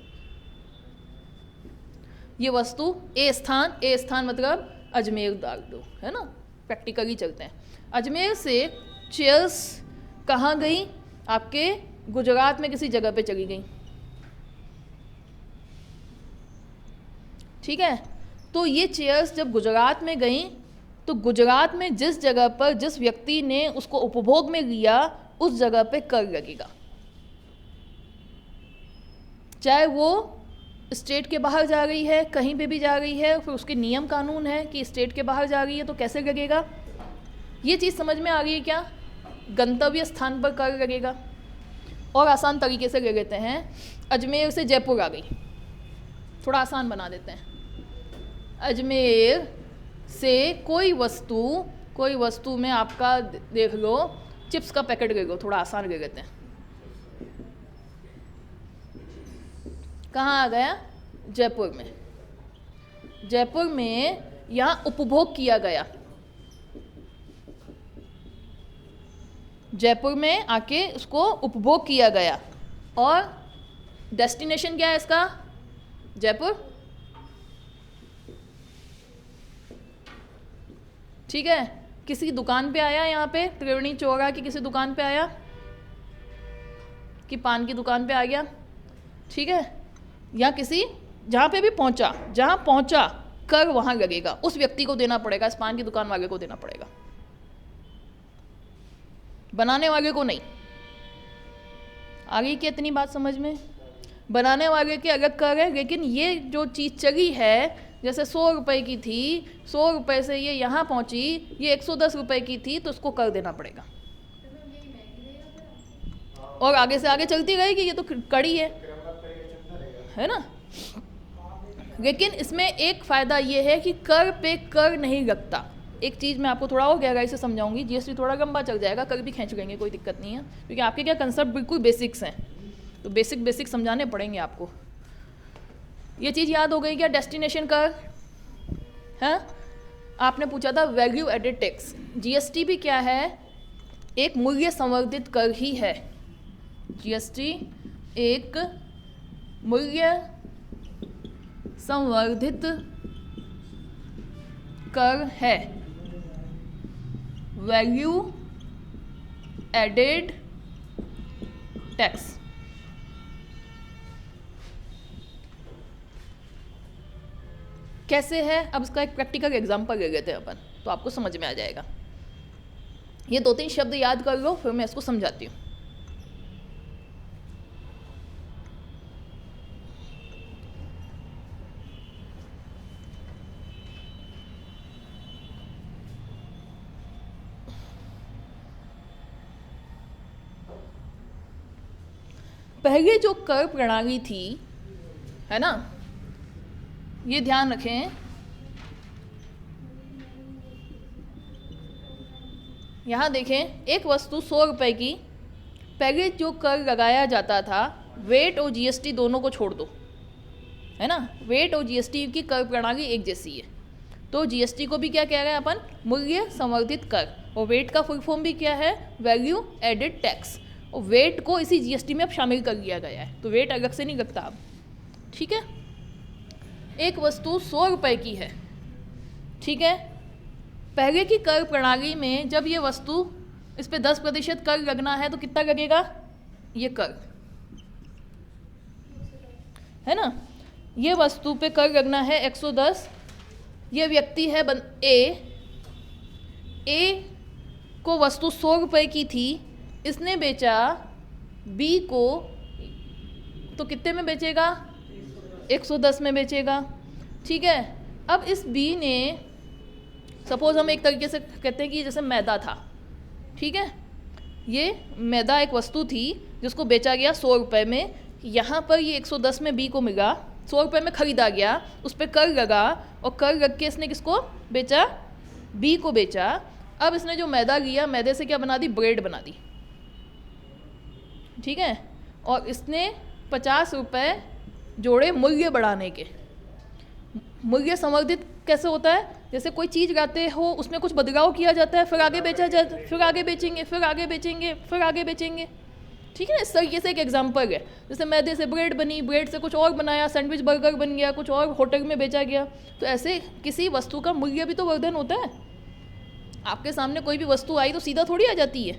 ये वस्तु ए स्थान मतलब अजमेर डाल दो, है ना, प्रैक्टिकली चलते हैं। अजमेर से चेयर्स कहाँ गई? आपके गुजरात में किसी जगह पे चली गई, ठीक है। तो ये चेयर्स जब गुजरात में गई तो गुजरात में जिस जगह पर जिस व्यक्ति ने उसको उपभोग में लिया उस जगह पे कर लगेगा, चाहे वो स्टेट के बाहर जा रही है, कहीं पे भी जा रही है, फिर उसके नियम कानून है कि स्टेट के बाहर जा रही है तो कैसे लगेगा। ये चीज़ समझ में आ रही है क्या? गंतव्य स्थान पर कर लगेगा। और आसान तरीके से ले लेते हैं, अजमेर से जयपुर आ गई, थोड़ा आसान बना देते हैं। अजमेर से कोई वस्तु में आपका देख लो चिप्स का पैकेट ले लो, थोड़ा आसान ले लेते हैं। कहाँ आ गया? जयपुर में। जयपुर में यहाँ उपभोग किया गया, जयपुर में आके उसको उपभोग किया गया। और डेस्टिनेशन क्या है इसका? जयपुर, ठीक है। किसी दुकान पे आया, यहाँ पे त्रिवेणी चौरा की किसी दुकान पे आया कि पान की दुकान पे आ गया, ठीक है। या किसी जहाँ पे भी पहुँचा, जहाँ पहुँचा कर वहाँ लगेगा, उस व्यक्ति को देना पड़ेगा, इस पान की दुकान वाले को देना पड़ेगा, बनाने वाले को नहीं। आगे की इतनी बात समझ में? बनाने वाले के अलग कर है, लेकिन ये जो चीज़ चली है, जैसे 100 रुपये की थी, 100 रुपये से ये यहाँ पहुँची, ये 110 रुपये की थी, तो उसको कर देना पड़ेगा। और आगे से आगे चलती रहेगी, ये तो कड़ी है ना। लेकिन इसमें एक फ़ायदा ये है कि कर पे कर नहीं लगता। एक चीज़ मैं आपको थोड़ा और गहराई से समझाऊंगी, जीएसटी थोड़ा लंबा चल जाएगा, कर भी खींच लेंगे, कोई दिक्कत नहीं है, क्योंकि आपके क्या कंसेप्ट बिल्कुल बेसिक्स हैं, तो बेसिक समझाने पड़ेंगे आपको। ये चीज़ याद हो गई क्या? डेस्टिनेशन कर है। आपने पूछा था वैल्यू एडेड टैक्स, जीएसटी भी क्या है? एक मूल्य संवर्धित कर ही है। जीएसटी एक मूल्य संवर्धित कर है, वैल्यू एडेड टैक्स। कैसे है? अब इसका एक प्रैक्टिकल एग्जांपल ले लेते हैं अपन, तो आपको समझ में आ जाएगा। ये 2-3 शब्द याद कर लो, फिर मैं इसको समझाती हूँ। पहले जो कर प्रणाली थी, है ना, ये ध्यान रखें, यहाँ देखें, एक वस्तु 100 रुपये की, पहले जो कर लगाया जाता था, वेट और जीएसटी दोनों को छोड़ दो, है ना, वेट और जीएसटी की कर प्रणाली एक जैसी है। तो जीएसटी को भी क्या कह रहे हैं अपन? मूल्य संवर्धित कर। और वेट का फुल फॉर्म भी क्या है? Value added tax. और वेट को इसी जीएसटी में अब शामिल कर लिया गया है, तो वेट अलग से नहीं लगता अब, ठीक है। एक वस्तु 100 रुपये की है, ठीक है। पहले की कर प्रणाली में जब ये वस्तु, इस पे 10% कर लगना है, तो कितना लगेगा? ये कर, है ना, ये वस्तु पे कर लगना है 110। ये व्यक्ति है ए को वस्तु 100 रुपये की थी, इसने बेचा बी को, तो कितने में बेचेगा? 110 में बेचेगा, ठीक है। अब इस बी ने, सपोज हम एक तरीके से कहते हैं कि जैसे मैदा था, ठीक है, ये मैदा एक वस्तु थी जिसको बेचा गया 100 रुपये में, यहाँ पर ये 110 में बी को मिला, 100 रुपये में ख़रीदा गया, उस पर कर लगा, और कर लग के इसने किसको बेचा? बी को बेचा। अब इसने जो मैदा लिया, मैदे से क्या बना दी? ब्रेड बना दी, ठीक है। और इसने ₹50 जोड़े मूल्य बढ़ाने के। मूल्य संवर्धित कैसे होता है? जैसे कोई चीज़ लाते हो, उसमें कुछ बदलाव किया जाता है, फिर आगे बेचा जाता, फिर आगे बेचेंगे, फिर आगे बेचेंगे, फिर आगे बेचेंगे। ठीक है ना? इस तरीके से एक एग्जाम्पल है। जैसे मैदे से ब्रेड बनी, ब्रेड से कुछ और बनाया, सैंडविच बर्गर बन गया, कुछ और होटल में बेचा गया। तो ऐसे किसी वस्तु का मूल्य भी तो वर्धन होता है। आपके सामने कोई भी वस्तु आई तो सीधा थोड़ी आ जाती है,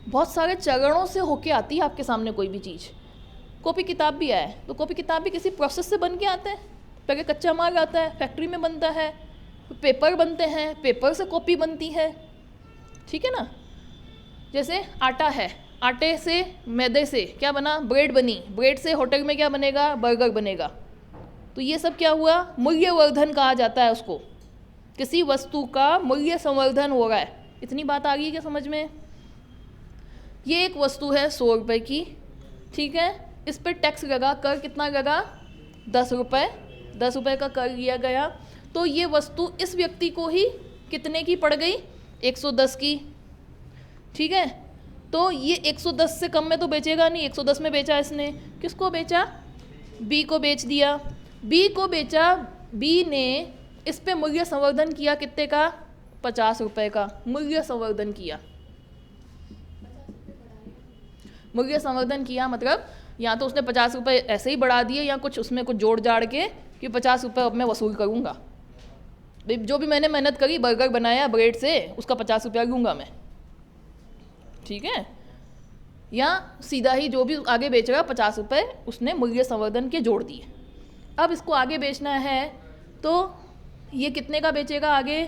बहुत सारे चरणों से होके आती है आपके सामने कोई भी चीज़। कॉपी किताब भी आए तो कॉपी किताब भी किसी प्रोसेस से बन के आता है। पहले कच्चा माल आता है, फैक्ट्री में बनता है, पेपर बनते हैं, पेपर से कॉपी बनती है। ठीक है ना? जैसे आटा है, आटे से मैदे से क्या बना? ब्रेड बनी, ब्रेड से होटल में क्या बनेगा? बर्गर बनेगा। तो ये सब क्या हुआ? मूल्यवर्धन कहा जाता है उसको। किसी वस्तु का मूल्य संवर्धन हो रहा है। इतनी बात आ गई क्या समझ में? ये एक वस्तु है ₹100 की, ठीक है? इस पर टैक्स लगा, कर कितना लगा? ₹10। ₹10 का कर लिया गया। तो ये वस्तु इस व्यक्ति को ही कितने की पड़ गई? 110 की। ठीक है? तो ये 110 से कम में तो बेचेगा नहीं, 110 में बेचा इसने। किसको बेचा? बी को बेच दिया। बी को बेचा, बी ने इस पे मूल्य संवर्धन किया कितने का? ₹50 का मूल्य संवर्धन किया। मूल्य संवर्धन किया मतलब या तो उसने ₹50 ऐसे ही बढ़ा दिए, या कुछ उसमें कुछ जोड़ जाड़ के कि ₹50 अब मैं वसूल करूँगा। जो भी मैंने मेहनत करी, बर्गर बनाया ब्रेड से, उसका ₹50 लूँगा मैं। ठीक है? या सीधा ही जो भी आगे बेच रहा ₹50 उसने मूल्य संवर्धन के जोड़ दिए। अब इसको आगे बेचना है तो ये कितने का बेचेगा आगे?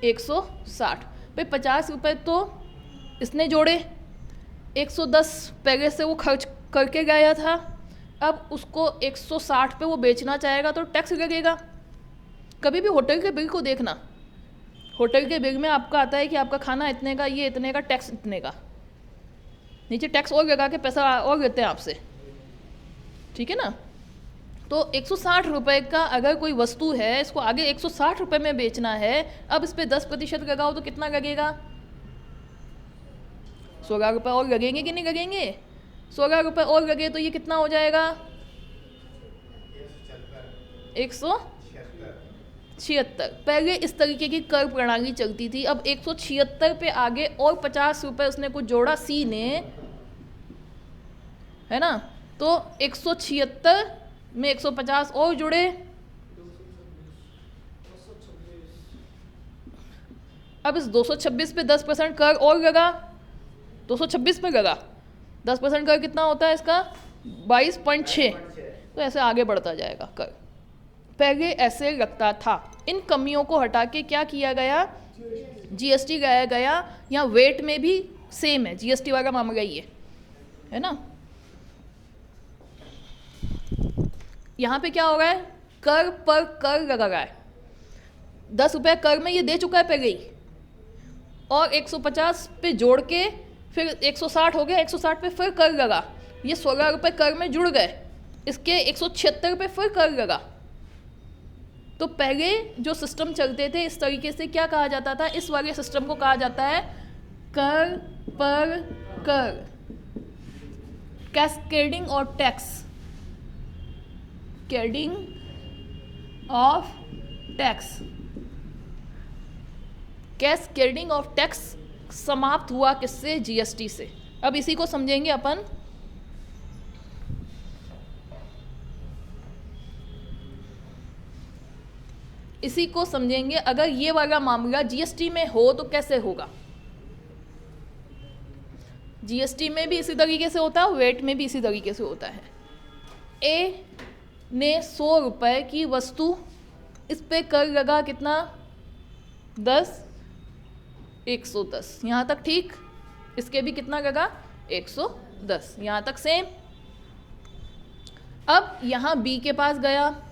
160 पे। ₹50 तो इसने जोड़े, 110 पहले से वो खर्च करके गया था। अब उसको 160 पे वो बेचना चाहेगा तो टैक्स लगेगा। कभी भी होटल के बिल को देखना, होटल के बिल में आपका आता है कि आपका खाना इतने का, ये इतने का, टैक्स इतने का, नीचे टैक्स और लगा के पैसा और लेते हैं आपसे। ठीक है ना? तो ₹160 का अगर कोई वस्तु है, इसको आगे ₹160 में बेचना है। अब इस पर 10% लगाओ तो कितना लगेगा? ₹16 और लगेंगे कि नहीं लगेंगे? ₹16 और लगे तो ये कितना हो जाएगा? 176। पहले इस तरीके की कर प्रणाली चलती थी। अब 176 पे आगे और ₹50 उसने कुछ जोड़ा, सी ने, है ना? तो 176 में 150 और जुड़े। अब इस 226 पे 10% कर और लगा, 226 पे लगा 10% कर कितना होता है इसका? 22.6। तो ऐसे आगे बढ़ता जाएगा कर। पहले ऐसे लगता था। इन कमियों को हटा के क्या किया गया? जीएसटी लाया गया। यहाँ वेट में भी सेम है, जीएसटी वाला मामला ही है ना? यहाँ पे क्या हो रहा है? कर पर कर लगा रहा है। ₹10 कर में ये दे चुका है पहले ही, और 150 पे जोड़ के फिर 160 हो गया, 160 पे फिर कर लगा, ये ₹16 कर में जुड़ गए, इसके 176 पे फिर कर लगा। तो पहले जो सिस्टम चलते थे इस तरीके से क्या कहा जाता था? इस वाले सिस्टम को कहा जाता है कर पर कर, कैस्केडिंग और tax, cascading of tax. Cascading of tax समाप्त हुआ किससे? जीएसटी से। अब इसी को समझेंगे अपन। इसी को समझेंगे। अगर ये वाला मामला जीएसटी में हो तो कैसे होगा? जीएसटी में भी इसी तरीके से होता है, वेट में भी इसी तरीके से होता है। ए ने ₹100 की वस्तु, इस पे कर लगा कितना? 10, 110। यहाँ तक ठीक? इसके भी कितना लगा? 110। यहाँ तक सेम। अब यहाँ बी के पास गया,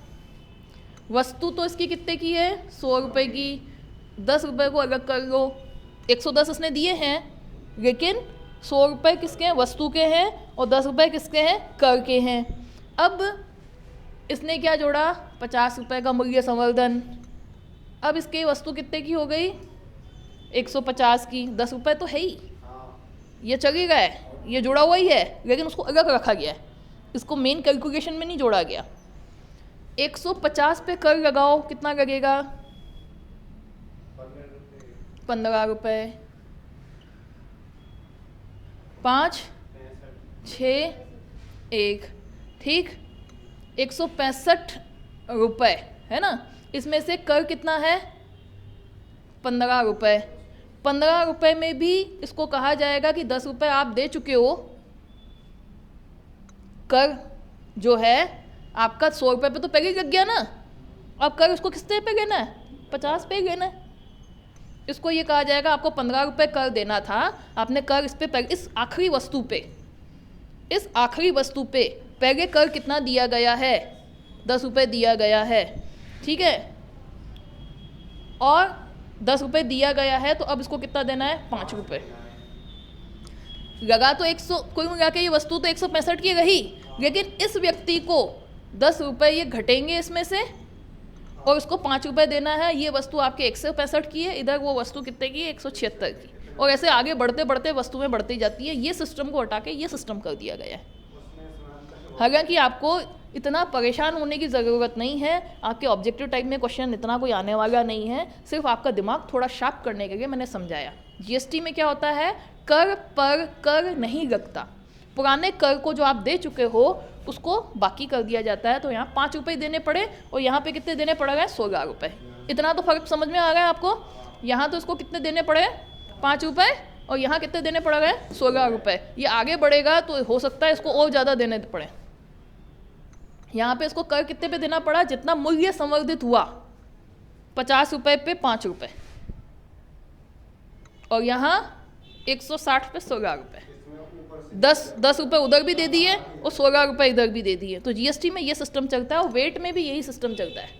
वस्तु तो इसकी कितने की है? ₹100 की। ₹10 को अलग कर लो, 110 इसने दिए हैं, लेकिन ₹100 किसके हैं? वस्तु के हैं, और ₹10 किसके हैं? कर के हैं। अब इसने क्या जोड़ा? ₹50 का मूल्य संवर्धन। अब इसकी वस्तु कितने की हो गई? 150 की। ₹10 तो है ही, ये चली गए। ये जुड़ा हुआ ही है लेकिन उसको अलग रखा गया है, इसको मेन कैलकुलेशन में नहीं जोड़ा गया। 150 पे कर लगाओ, कितना लगेगा? 15 रुपये। 5 6 1, ठीक, 165 रुपये है ना। इसमें से कर कितना है? 15 रुपये। 15 रुपये में भी इसको कहा जाएगा कि 10 रुपये आप दे चुके हो। कर जो है आपका 100 रुपये पे तो पहले ही लग गया ना, अब कर उसको कितने पे लेना है? 50 पे लेना है। इसको ये कहा जाएगा आपको 15 रुपये कर देना था, आपने कर इस पे इस आखिरी वस्तु पे, इस आखिरी वस्तु पे पहले कर कितना दिया गया है? 10 रुपये दिया गया है, ठीक है, और 10 रुपये दिया गया है, तो अब इसको कितना देना है? 5 रुपये। लगा तो 100, कोई मिला के ये वस्तु तो 165 की रही, लेकिन इस व्यक्ति को 10 रुपये ये घटेंगे इसमें से और उसको 5 रुपये देना है। ये वस्तु आपके 165 की है, इधर वो वस्तु कितने की है? 176 की, और ऐसे आगे बढ़ते बढ़ते वस्तुएं बढ़ती जाती है। ये सिस्टम को हटा के ये सिस्टम कर दिया गया है। हालांकि आपको इतना परेशान होने की ज़रूरत नहीं है, आपके ऑब्जेक्टिव टाइप में क्वेश्चन इतना कोई आने वाला नहीं है, सिर्फ आपका दिमाग थोड़ा शार्प करने के लिए मैंने समझाया। जीएसटी में क्या होता है? कर पर कर नहीं लगता। पुराने कर को जो आप दे चुके हो उसको बाकी कर दिया जाता है, तो यहाँ 5 रुपये देने पड़े और यहाँ पे कितने देने पड़ गए? 16 रुपये। इतना तो फर्क समझ में आ गया आपको? यहाँ तो इसको कितने देने पड़े? 5 रुपये, और यहाँ कितने देने पड़ गए? 16 रुपये। ये आगे बढ़ेगा तो हो सकता है इसको और ज़्यादा देने पड़े। यहाँ पे इसको कर कितने पे देना पड़ा? जितना मूल्य संवर्धित हुआ, 50 रुपये पे 5 रुपये, और यहाँ 160 पे 16 रुपये। 10 रुपये उधर भी दे दिए और 16 रुपये इधर भी दे दिए। तो जीएसटी में ये सिस्टम चलता है और वेट में भी यही सिस्टम चलता है।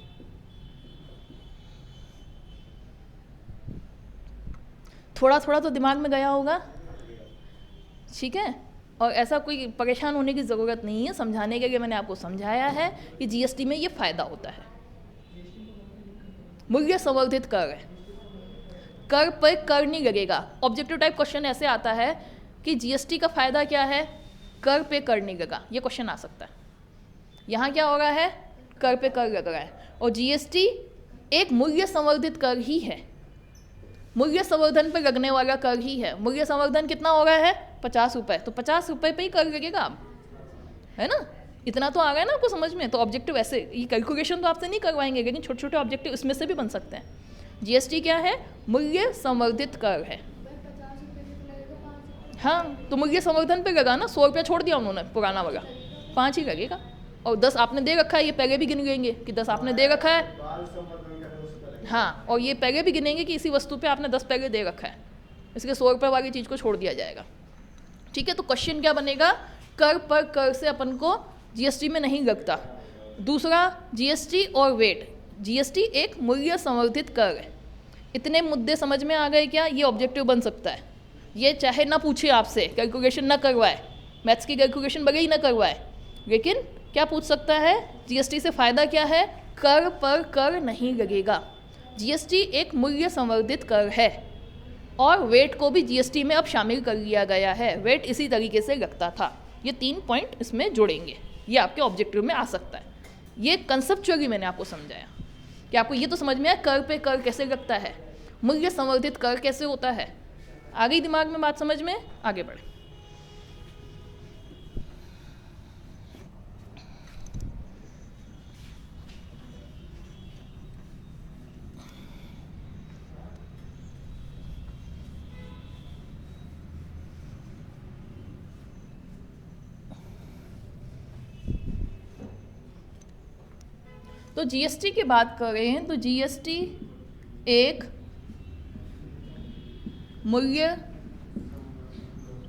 थोड़ा थोड़ा तो दिमाग में गया होगा, ठीक है। और ऐसा कोई परेशान होने की ज़रूरत नहीं है, समझाने के लिए मैंने आपको समझाया है कि जीएसटी में ये फ़ायदा होता है। मूल्य संवर्धित कर है, कर पर कर नहीं लगेगा। ऑब्जेक्टिव टाइप क्वेश्चन ऐसे आता है कि जीएसटी का फ़ायदा क्या है? कर पे कर नहीं लगा, ये क्वेश्चन आ सकता है। यहाँ क्या हो रहा है? कर पे कर लग रहा है, और जीएसटी एक मूल्य संवर्धित कर ही है, मूल्य संवर्धन पे लगने वाला कर ही है। मूल्य संवर्धन कितना हो रहा है? 50 रुपये, तो 50 रुपये पे ही कर लगेगा अब, है ना। इतना तो आ गया ना आपको समझ में। तो ऑब्जेक्टिव ऐसे, ये कैलकुलेशन तो आपसे नहीं करवाएंगे, लेकिन छोटे छोटे ऑब्जेक्टिव इसमें से भी बन सकते हैं। जीएसटी क्या है? मूल्य संवर्धित कर है। हाँ, तो मूल्य संवर्धन पे लगा ना, 100 रुपया छोड़ दिया उन्होंने पुराना वाला, 5 ही लगेगा। और 10 आपने दे रखा है, ये पहले भी गिन लेंगे कि 10 आपने दे रखा है। हाँ, और ये पहले भी गिनेंगे कि इसी वस्तु पे आपने 10 पहले दे रखा है, इसलिए 100 रुपये वाली चीज़ को छोड़ दिया जाएगा, ठीक है। तो क्वेश्चन क्या बनेगा? कर पर कर से अपन को जीएसटी में नहीं लगता। दूसरा, जीएसटी और वेट। जीएसटी एक मूल्य संवर्धित कर है। इतने मुद्दे समझ में आ गए क्या? ये ऑब्जेक्टिव बन सकता है। ये चाहे ना पूछे आपसे, कैलकुलेशन ना करवाए, मैथ्स की कैलकुलेशन बगैर ही ना करवाए, लेकिन क्या पूछ सकता है? जीएसटी से फ़ायदा क्या है? कर पर कर नहीं लगेगा। जीएसटी एक मूल्य संवर्धित कर है, और वेट को भी जीएसटी में अब शामिल कर लिया गया है। वेट इसी तरीके से लगता था। ये 3 पॉइंट इसमें जोड़ेंगे, ये आपके ऑब्जेक्टिव में आ सकता है। ये कंसेप्चुअली मैंने आपको समझाया कि आपको ये तो समझ में आया कर पे कर कैसे लगता है, मूल्य संवर्धित कर कैसे होता है। आ गई दिमाग में बात समझ में? आगे बढ़े। तो जीएसटी की बात कर रहे हैं, तो जीएसटी एक मूल्य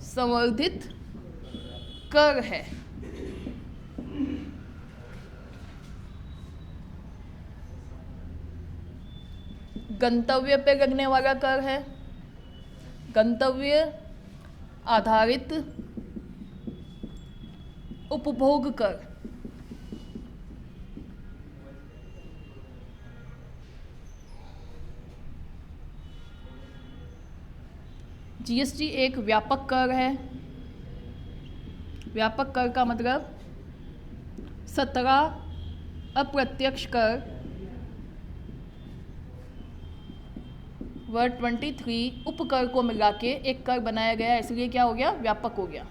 संवर्धित कर है। गंतव्य पे लगने वाला कर है, गंतव्य आधारित उपभोग कर। जीएसटी एक व्यापक कर है, व्यापक कर का मतलब 17 अप्रत्यक्ष कर व 23 उपकर को मिला के एक कर बनाया गया, इसलिए क्या हो गया, व्यापक हो गया।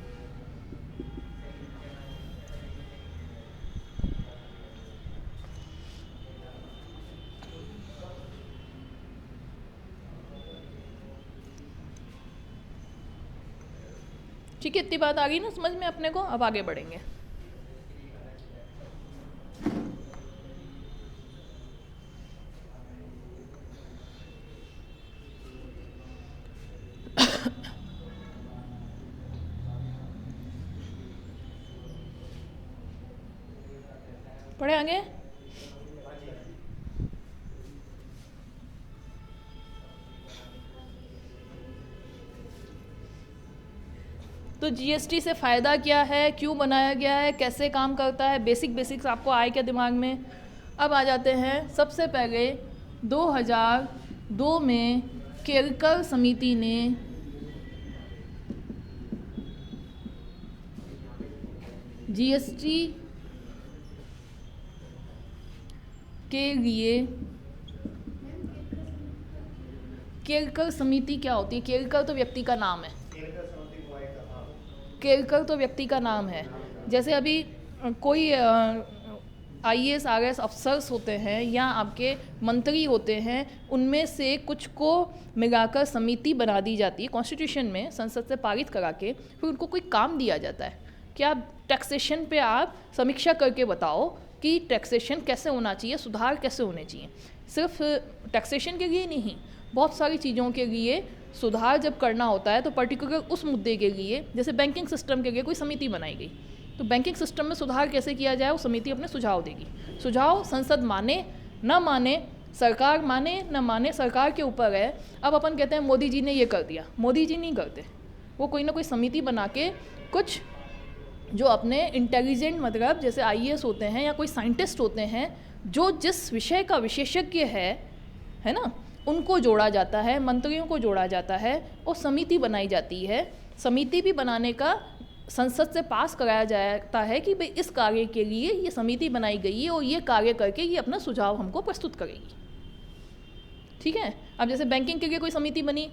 ठीक है, इतनी बात आ गई ना समझ में अपने को। अब आगे बढ़ेंगे। पढ़े आगे। तो जीएसटी से फ़ायदा क्या है, क्यों बनाया गया है, कैसे काम करता है, बेसिक्स आपको आए क्या दिमाग में। अब आ जाते हैं सबसे पहले 2002 में केरकर समिति ने जीएसटी के लिए, केरकर समिति क्या होती है, केरकर तो व्यक्ति का नाम है, केरकर तो व्यक्ति का नाम है। जैसे अभी कोई IAS IRS अफसर्स होते हैं या आपके मंत्री होते हैं, उनमें से कुछ को मिलाकर समिति बना दी जाती है कॉन्स्टिट्यूशन में, संसद से पारित करा के, फिर उनको कोई काम दिया जाता है कि आप टैक्सेशन पे आप समीक्षा करके बताओ कि टैक्सेशन कैसे होना चाहिए, सुधार कैसे होने चाहिए। सिर्फ टैक्सेशन के लिए नहीं, बहुत सारी चीज़ों के लिए सुधार जब करना होता है तो पर्टिकुलर उस मुद्दे के लिए, जैसे बैंकिंग सिस्टम के लिए कोई समिति बनाई गई, तो बैंकिंग सिस्टम में सुधार कैसे किया जाए वो समिति अपने सुझाव देगी। सुझाव संसद माने न माने, सरकार माने न माने, सरकार के ऊपर है। अब अपन कहते हैं मोदी जी ने ये कर दिया, मोदी जी नहीं करते, वो कोई ना कोई समिति बना के कुछ जो अपने इंटेलिजेंट, मतलब जैसे IAS होते हैं या कोई साइंटिस्ट होते हैं जो जिस विषय का विशेषज्ञ है ना, उनको जोड़ा जाता है, मंत्रियों को जोड़ा जाता है और समिति बनाई जाती है। समिति भी बनाने का संसद से पास कराया जाता है कि भाई इस कार्य के लिए ये समिति बनाई गई है और ये कार्य करके ये अपना सुझाव हमको प्रस्तुत करेगी। ठीक है। अब जैसे बैंकिंग के लिए कोई समिति बनी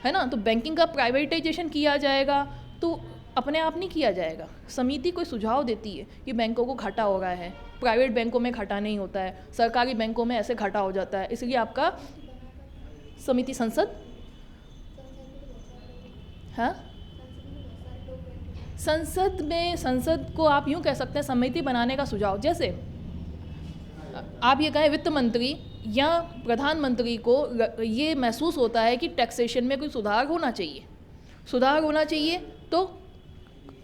है ना, तो बैंकिंग का प्राइवेटाइजेशन किया जाएगा तो अपने आप नहीं किया जाएगा, समिति कोई सुझाव देती है कि बैंकों को घाटा हो रहा है, प्राइवेट बैंकों में घाटा नहीं होता है, सरकारी बैंकों में ऐसे घाटा हो जाता है, इसलिए आपका समिति संसद, हाँ संसद में, संसद को आप यूँ कह सकते हैं समिति बनाने का सुझाव। जैसे आप ये कहें वित्त मंत्री या प्रधानमंत्री को ये महसूस होता है कि टैक्सेशन में कोई सुधार होना चाहिए, सुधार होना चाहिए, तो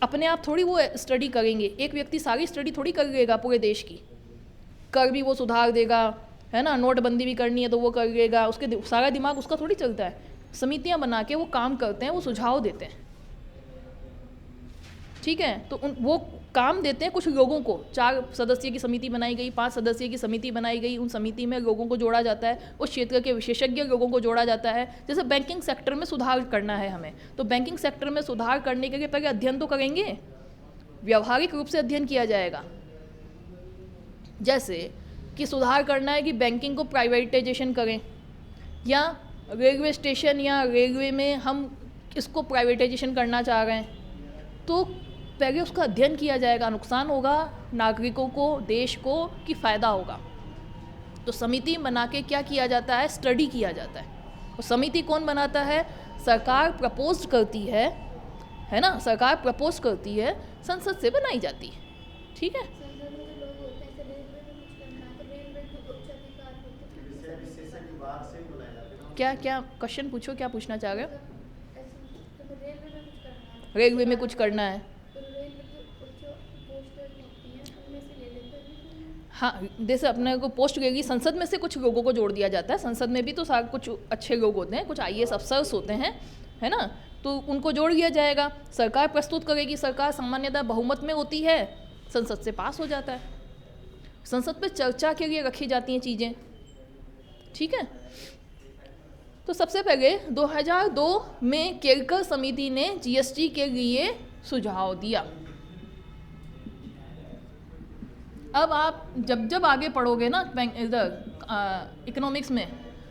अपने आप थोड़ी वो स्टडी करेंगे, एक व्यक्ति सारी स्टडी थोड़ी कर लेगा पूरे देश की, कर भी वो सुधार देगा है ना, नोटबंदी भी करनी है तो वो कर लेगा, उसके सारा दिमाग उसका थोड़ी चलता है। समितियां बना के वो काम करते हैं, वो सुझाव देते हैं। ठीक है, तो वो काम देते हैं कुछ लोगों को। 4 सदस्यीय की समिति बनाई गई, 5 सदस्यीय की समिति बनाई गई, उन समिति में लोगों को जोड़ा जाता है, उस क्षेत्र के विशेषज्ञ लोगों को जोड़ा जाता है। जैसे बैंकिंग सेक्टर में सुधार करना है हमें, तो बैंकिंग सेक्टर में सुधार करने के लिए पहले अध्ययन तो करेंगे, व्यावहारिक रूप से अध्ययन किया जाएगा। जैसे कि सुधार करना है कि बैंकिंग को प्राइवेटाइजेशन करें, या रेलवे स्टेशन या रेलवे में हम इसको प्राइवेटाइजेशन करना चाह रहे हैं, तो पहले उसका अध्ययन किया जाएगा, नुकसान होगा नागरिकों को, देश को कि फ़ायदा होगा। तो समिति बना के क्या किया जाता है, स्टडी किया जाता है। और समिति कौन बनाता है, सरकार प्रपोज करती है ना, सरकार प्रपोज करती है, संसद से बनाई जाती है। ठीक है, क्या क्या क्वेश्चन पूछो, क्या पूछना चाह रहे हो। रेलवे में कुछ करना है, हाँ जैसे अपने को पोस्ट लेगी, संसद में से कुछ लोगों को जोड़ दिया जाता है। संसद में भी तो कुछ अच्छे लोग होते हैं, कुछ IAS अफसर्स होते हैं है ना, तो उनको जोड़ दिया जाएगा। सरकार प्रस्तुत करेगी, सरकार सामान्यतः बहुमत में होती है, संसद से पास हो जाता है। संसद पे चर्चा के लिए रखी जाती हैं चीज़ें। ठीक है, तो सबसे पहले 2002 में केरकर समिति ने GST के लिए सुझाव दिया। अब आप जब जब आगे पढ़ोगे ना बैंक इधर इकोनॉमिक्स में,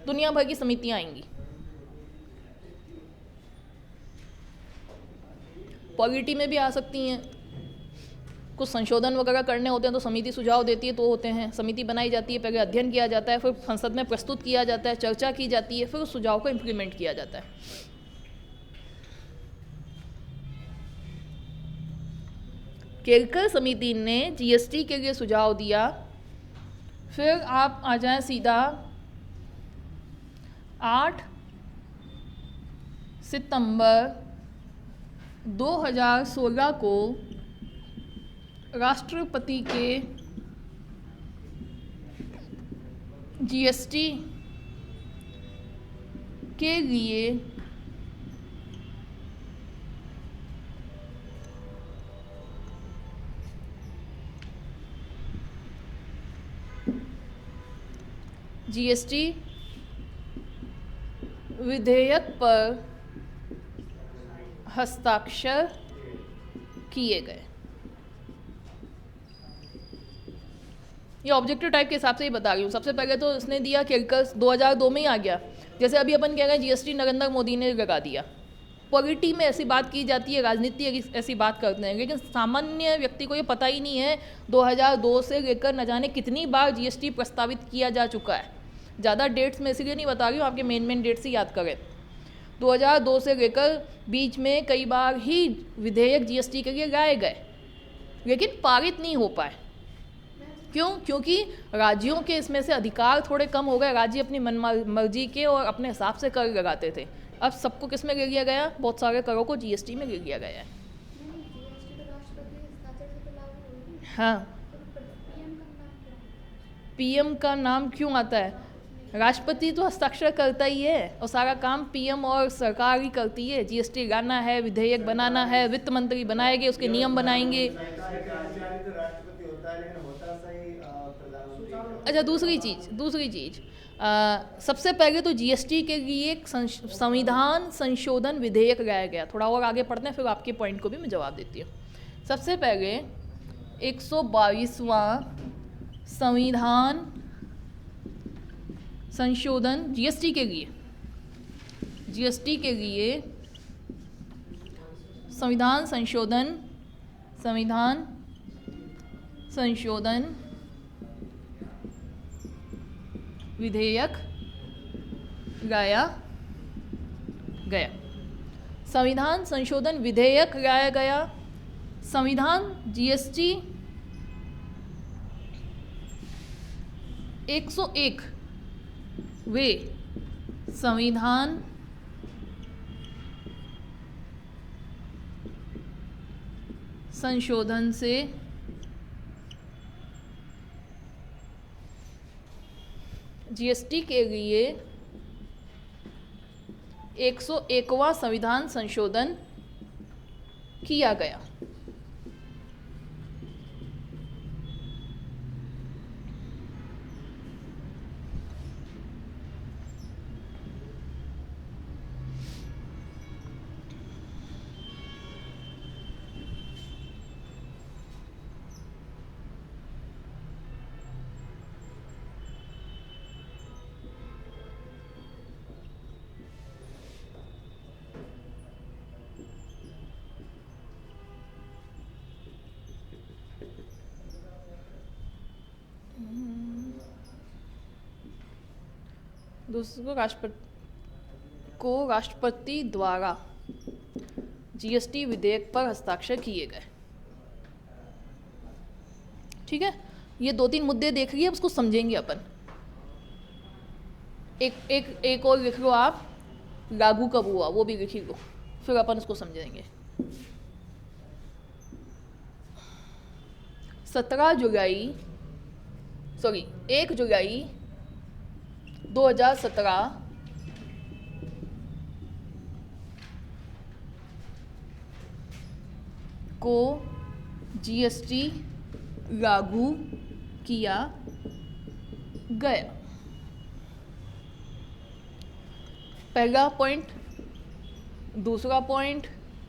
दुनिया भर की समितियाँ आएंगी। पॉलिटी में भी आ सकती हैं, कुछ संशोधन वगैरह करने होते हैं तो समिति सुझाव देती है, तो होते हैं, समिति बनाई जाती है, पहले अध्ययन किया जाता है, फिर संसद में प्रस्तुत किया जाता है, चर्चा की जाती है, फिर उस सुझाव को इम्प्लीमेंट किया जाता है। केरकर समिति ने जीएसटी के लिए सुझाव दिया। फिर आप आ जाएं सीधा 8 सितंबर 2016 को राष्ट्रपति के जीएसटी के लिए जीएसटी विधेयक पर हस्ताक्षर किए गए। ये ऑब्जेक्टिव टाइप के हिसाब से ही बता रही हूँ। सबसे पहले तो इसने दिया केरकर 2002 में ही आ गया। जैसे अभी अपन कह रहे हैं जीएसटी नरेंद्र मोदी ने लगा दिया। पॉलिटी में ऐसी बात की जाती है, राजनीति ऐसी बात करते हैं, लेकिन सामान्य व्यक्ति को ये पता ही नहीं है 2002 से लेकर न जाने कितनी बार जीएसटी प्रस्तावित किया जा चुका है। ज़्यादा डेट्स में इसलिए नहीं बता रही हूँ, आपके मेन डेट्स ही याद करें। 2002 से लेकर बीच में कई बार ही विधेयक जीएसटी के लिए लाए गए, लेकिन पारित नहीं हो पाए। क्यों? क्योंकि राज्यों के इसमें से अधिकार थोड़े कम हो गए। राज्य अपनी मन मर्जी के और अपने हिसाब से कर लगाते थे। अब सबको किस में ले लिया गया? बहुत सारे करों को जीएसटी में ले लिया गया है। हाँ, पीएम का नाम क्यों आता है? राष्ट्रपति तो हस्ताक्षर करता ही है और सारा काम पीएम और सरकार ही करती है। जीएसटी लाना है, विधेयक बनाना है, वित्त मंत्री बनाएंगे, उसके नियम बनाएंगे। अच्छा, दूसरी चीज़ सबसे पहले तो जीएसटी के लिए एक संविधान संशोधन विधेयक लाया गया। थोड़ा और आगे पढ़ते हैं, फिर आपके पॉइंट को भी मैं जवाब देती हूँ। सबसे पहले 122वां संविधान संशोधन जीएसटी के लिए संविधान संशोधन विधेयक लाया गया। संविधान संशोधन विधेयक लाया गया। संविधान जीएसटी 101 वे संविधान संशोधन से जीएसटी के लिए 101वां संविधान संशोधन किया गया। दूसरे राष्ट्रपति द्वारा जीएसटी विधेयक पर हस्ताक्षर किए गए। ठीक है, ये 2-3 मुद्दे देख लिए, अब उसको समझेंगे अपन। एक और लिख लो आप, लागू कब हुआ वो भी लिख लो, फिर अपन उसको समझेंगे। 1 जुलाई 2017 को जीएसटी लागू किया गया। पहला पॉइंट, दूसरा पॉइंट,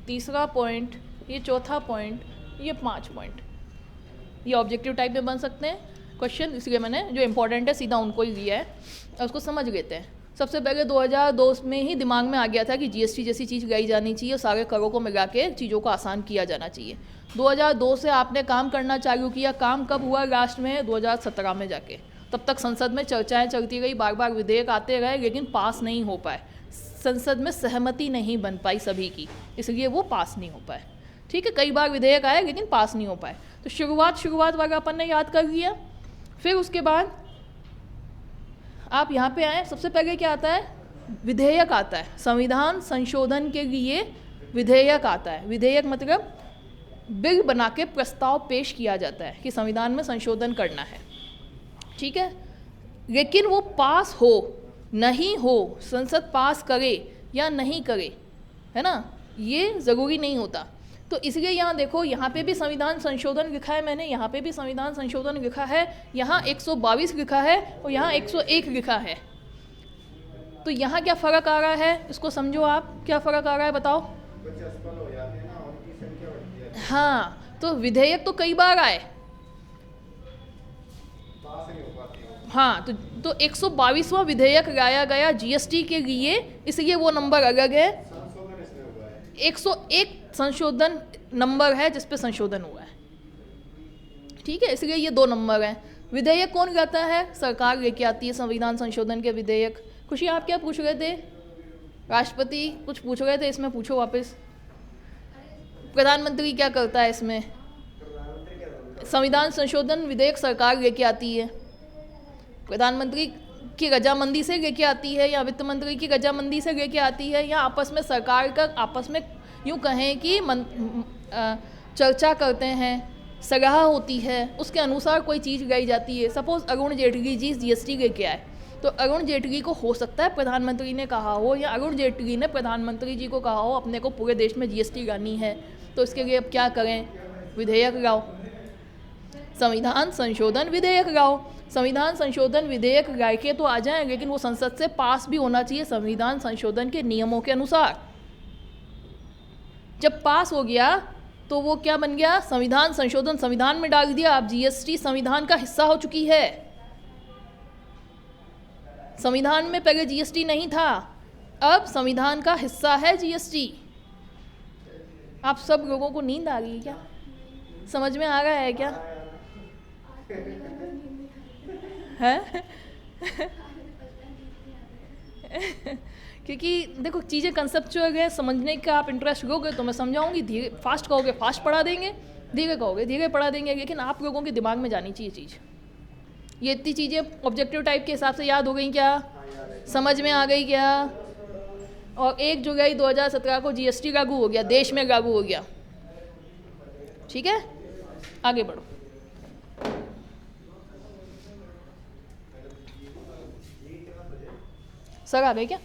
तीसरा पॉइंट, ये चौथा पॉइंट, ये 5 पॉइंट। ये ऑब्जेक्टिव टाइप में बन सकते हैं क्वेश्चन, इसलिए मैंने जो इंपॉर्टेंट है सीधा उनको ही लिया है और उसको समझ लेते हैं। सबसे पहले 2002 में ही दिमाग में आ गया था कि जीएसटी जैसी चीज़ लाई जानी चाहिए और सारे करों को मिला के चीज़ों को आसान किया जाना चाहिए। 2002 से आपने काम करना चालू किया। काम कब हुआ लास्ट में? 2017 में जाके। तब तक संसद में चर्चाएं चलती रही, बार बार विधेयक आते रहे, लेकिन पास नहीं हो पाए। संसद में सहमति नहीं बन पाई सभी की, इसलिए वो पास नहीं हो पाए। ठीक है, कई बार विधेयक आए लेकिन पास नहीं हो पाए। तो शुरुआत वाला अपन ने याद कर लिया। फिर उसके बाद आप यहाँ पे आए, सबसे पहले क्या आता है? विधेयक आता है। संविधान संशोधन के लिए विधेयक आता है। विधेयक मतलब बिल बना के प्रस्ताव पेश किया जाता है कि संविधान में संशोधन करना है। ठीक है, लेकिन वो पास हो नहीं हो, संसद पास करे या नहीं करे, है ना, ये ज़रूरी नहीं होता। तो इसलिए यहाँ देखो, यहाँ पे भी संविधान संशोधन लिखा है मैंने, यहाँ पे भी संविधान संशोधन लिखा है, यहाँ 122 लिखा है और यहाँ 101 लिखा है। तो यहाँ क्या फ़र्क आ रहा है, इसको समझो आप, क्या फ़र्क आ रहा है बताओ? हाँ, तो विधेयक तो कई बार आए। हाँ, तो 122वां विधेयक लाया गया जीएसटी के लिए, इसलिए वो नंबर अलग है। 101 संशोधन नंबर है जिस पे संशोधन हुआ है। ठीक है, इसलिए ये 2 नंबर हैं। विधेयक कौन लाता है? सरकार लेके आती है संविधान संशोधन के विधेयक। खुशी, आप क्या पूछ रहे थे? राष्ट्रपति कुछ पूछ रहे थे, इसमें पूछो वापस। प्रधानमंत्री क्या करता है इसमें? संविधान संशोधन विधेयक सरकार लेके आती है। प्रधानमंत्री की रजामंदी से लेके आती है या वित्त मंत्री की रजामंदी से लेके आती है, या आपस में सरकार का आपस में यूँ कहें कि चर्चा करते हैं, सलाह होती है, उसके अनुसार कोई चीज़ लाई जाती है। सपोज़ अरुण जेटली जी जीएसटी लेके आए, तो अरुण जेटली को हो सकता है प्रधानमंत्री ने कहा हो या अरुण जेटली ने प्रधानमंत्री जी को कहा हो अपने को पूरे देश में जीएसटी लानी है, तो इसके लिए अब क्या करें? विधेयक लाओ, संविधान संशोधन विधेयक लाओ। संविधान संशोधन विधेयक ला के तो आ जाए, लेकिन वो संसद से पास भी होना चाहिए संविधान संशोधन के नियमों के अनुसार। जब पास हो गया तो वो क्या बन गया? संविधान संशोधन, संविधान में डाल दिया। अब जीएसटी संविधान का हिस्सा हो चुकी है। संविधान में पहले जीएसटी नहीं था, अब संविधान का हिस्सा है जीएसटी। आप सब लोगों को नींद आ गई क्या? समझ में आ रहा है क्या? है क्योंकि देखो चीज़ें कंसेप्चुअल है, समझने का आप इंटरेस्ट लोगे तो मैं समझाऊंगी। धीरे फास्ट कहोगे फास्ट पढ़ा देंगे, धीरे कहोगे धीरे पढ़ा देंगे, लेकिन आप लोगों के दिमाग में जानी चाहिए चीज़। ये इतनी चीज़ें ऑब्जेक्टिव टाइप के हिसाब से याद हो गई क्या? समझ में आ गई क्या? और 1 जुलाई 2017 को जीएसटी लागू हो गया, देश में लागू हो गया। ठीक है, आगे बढ़ो। सर आ गए क्या?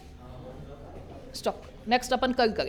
स्टॉप, नेक्स्ट अपन कल करेंगे।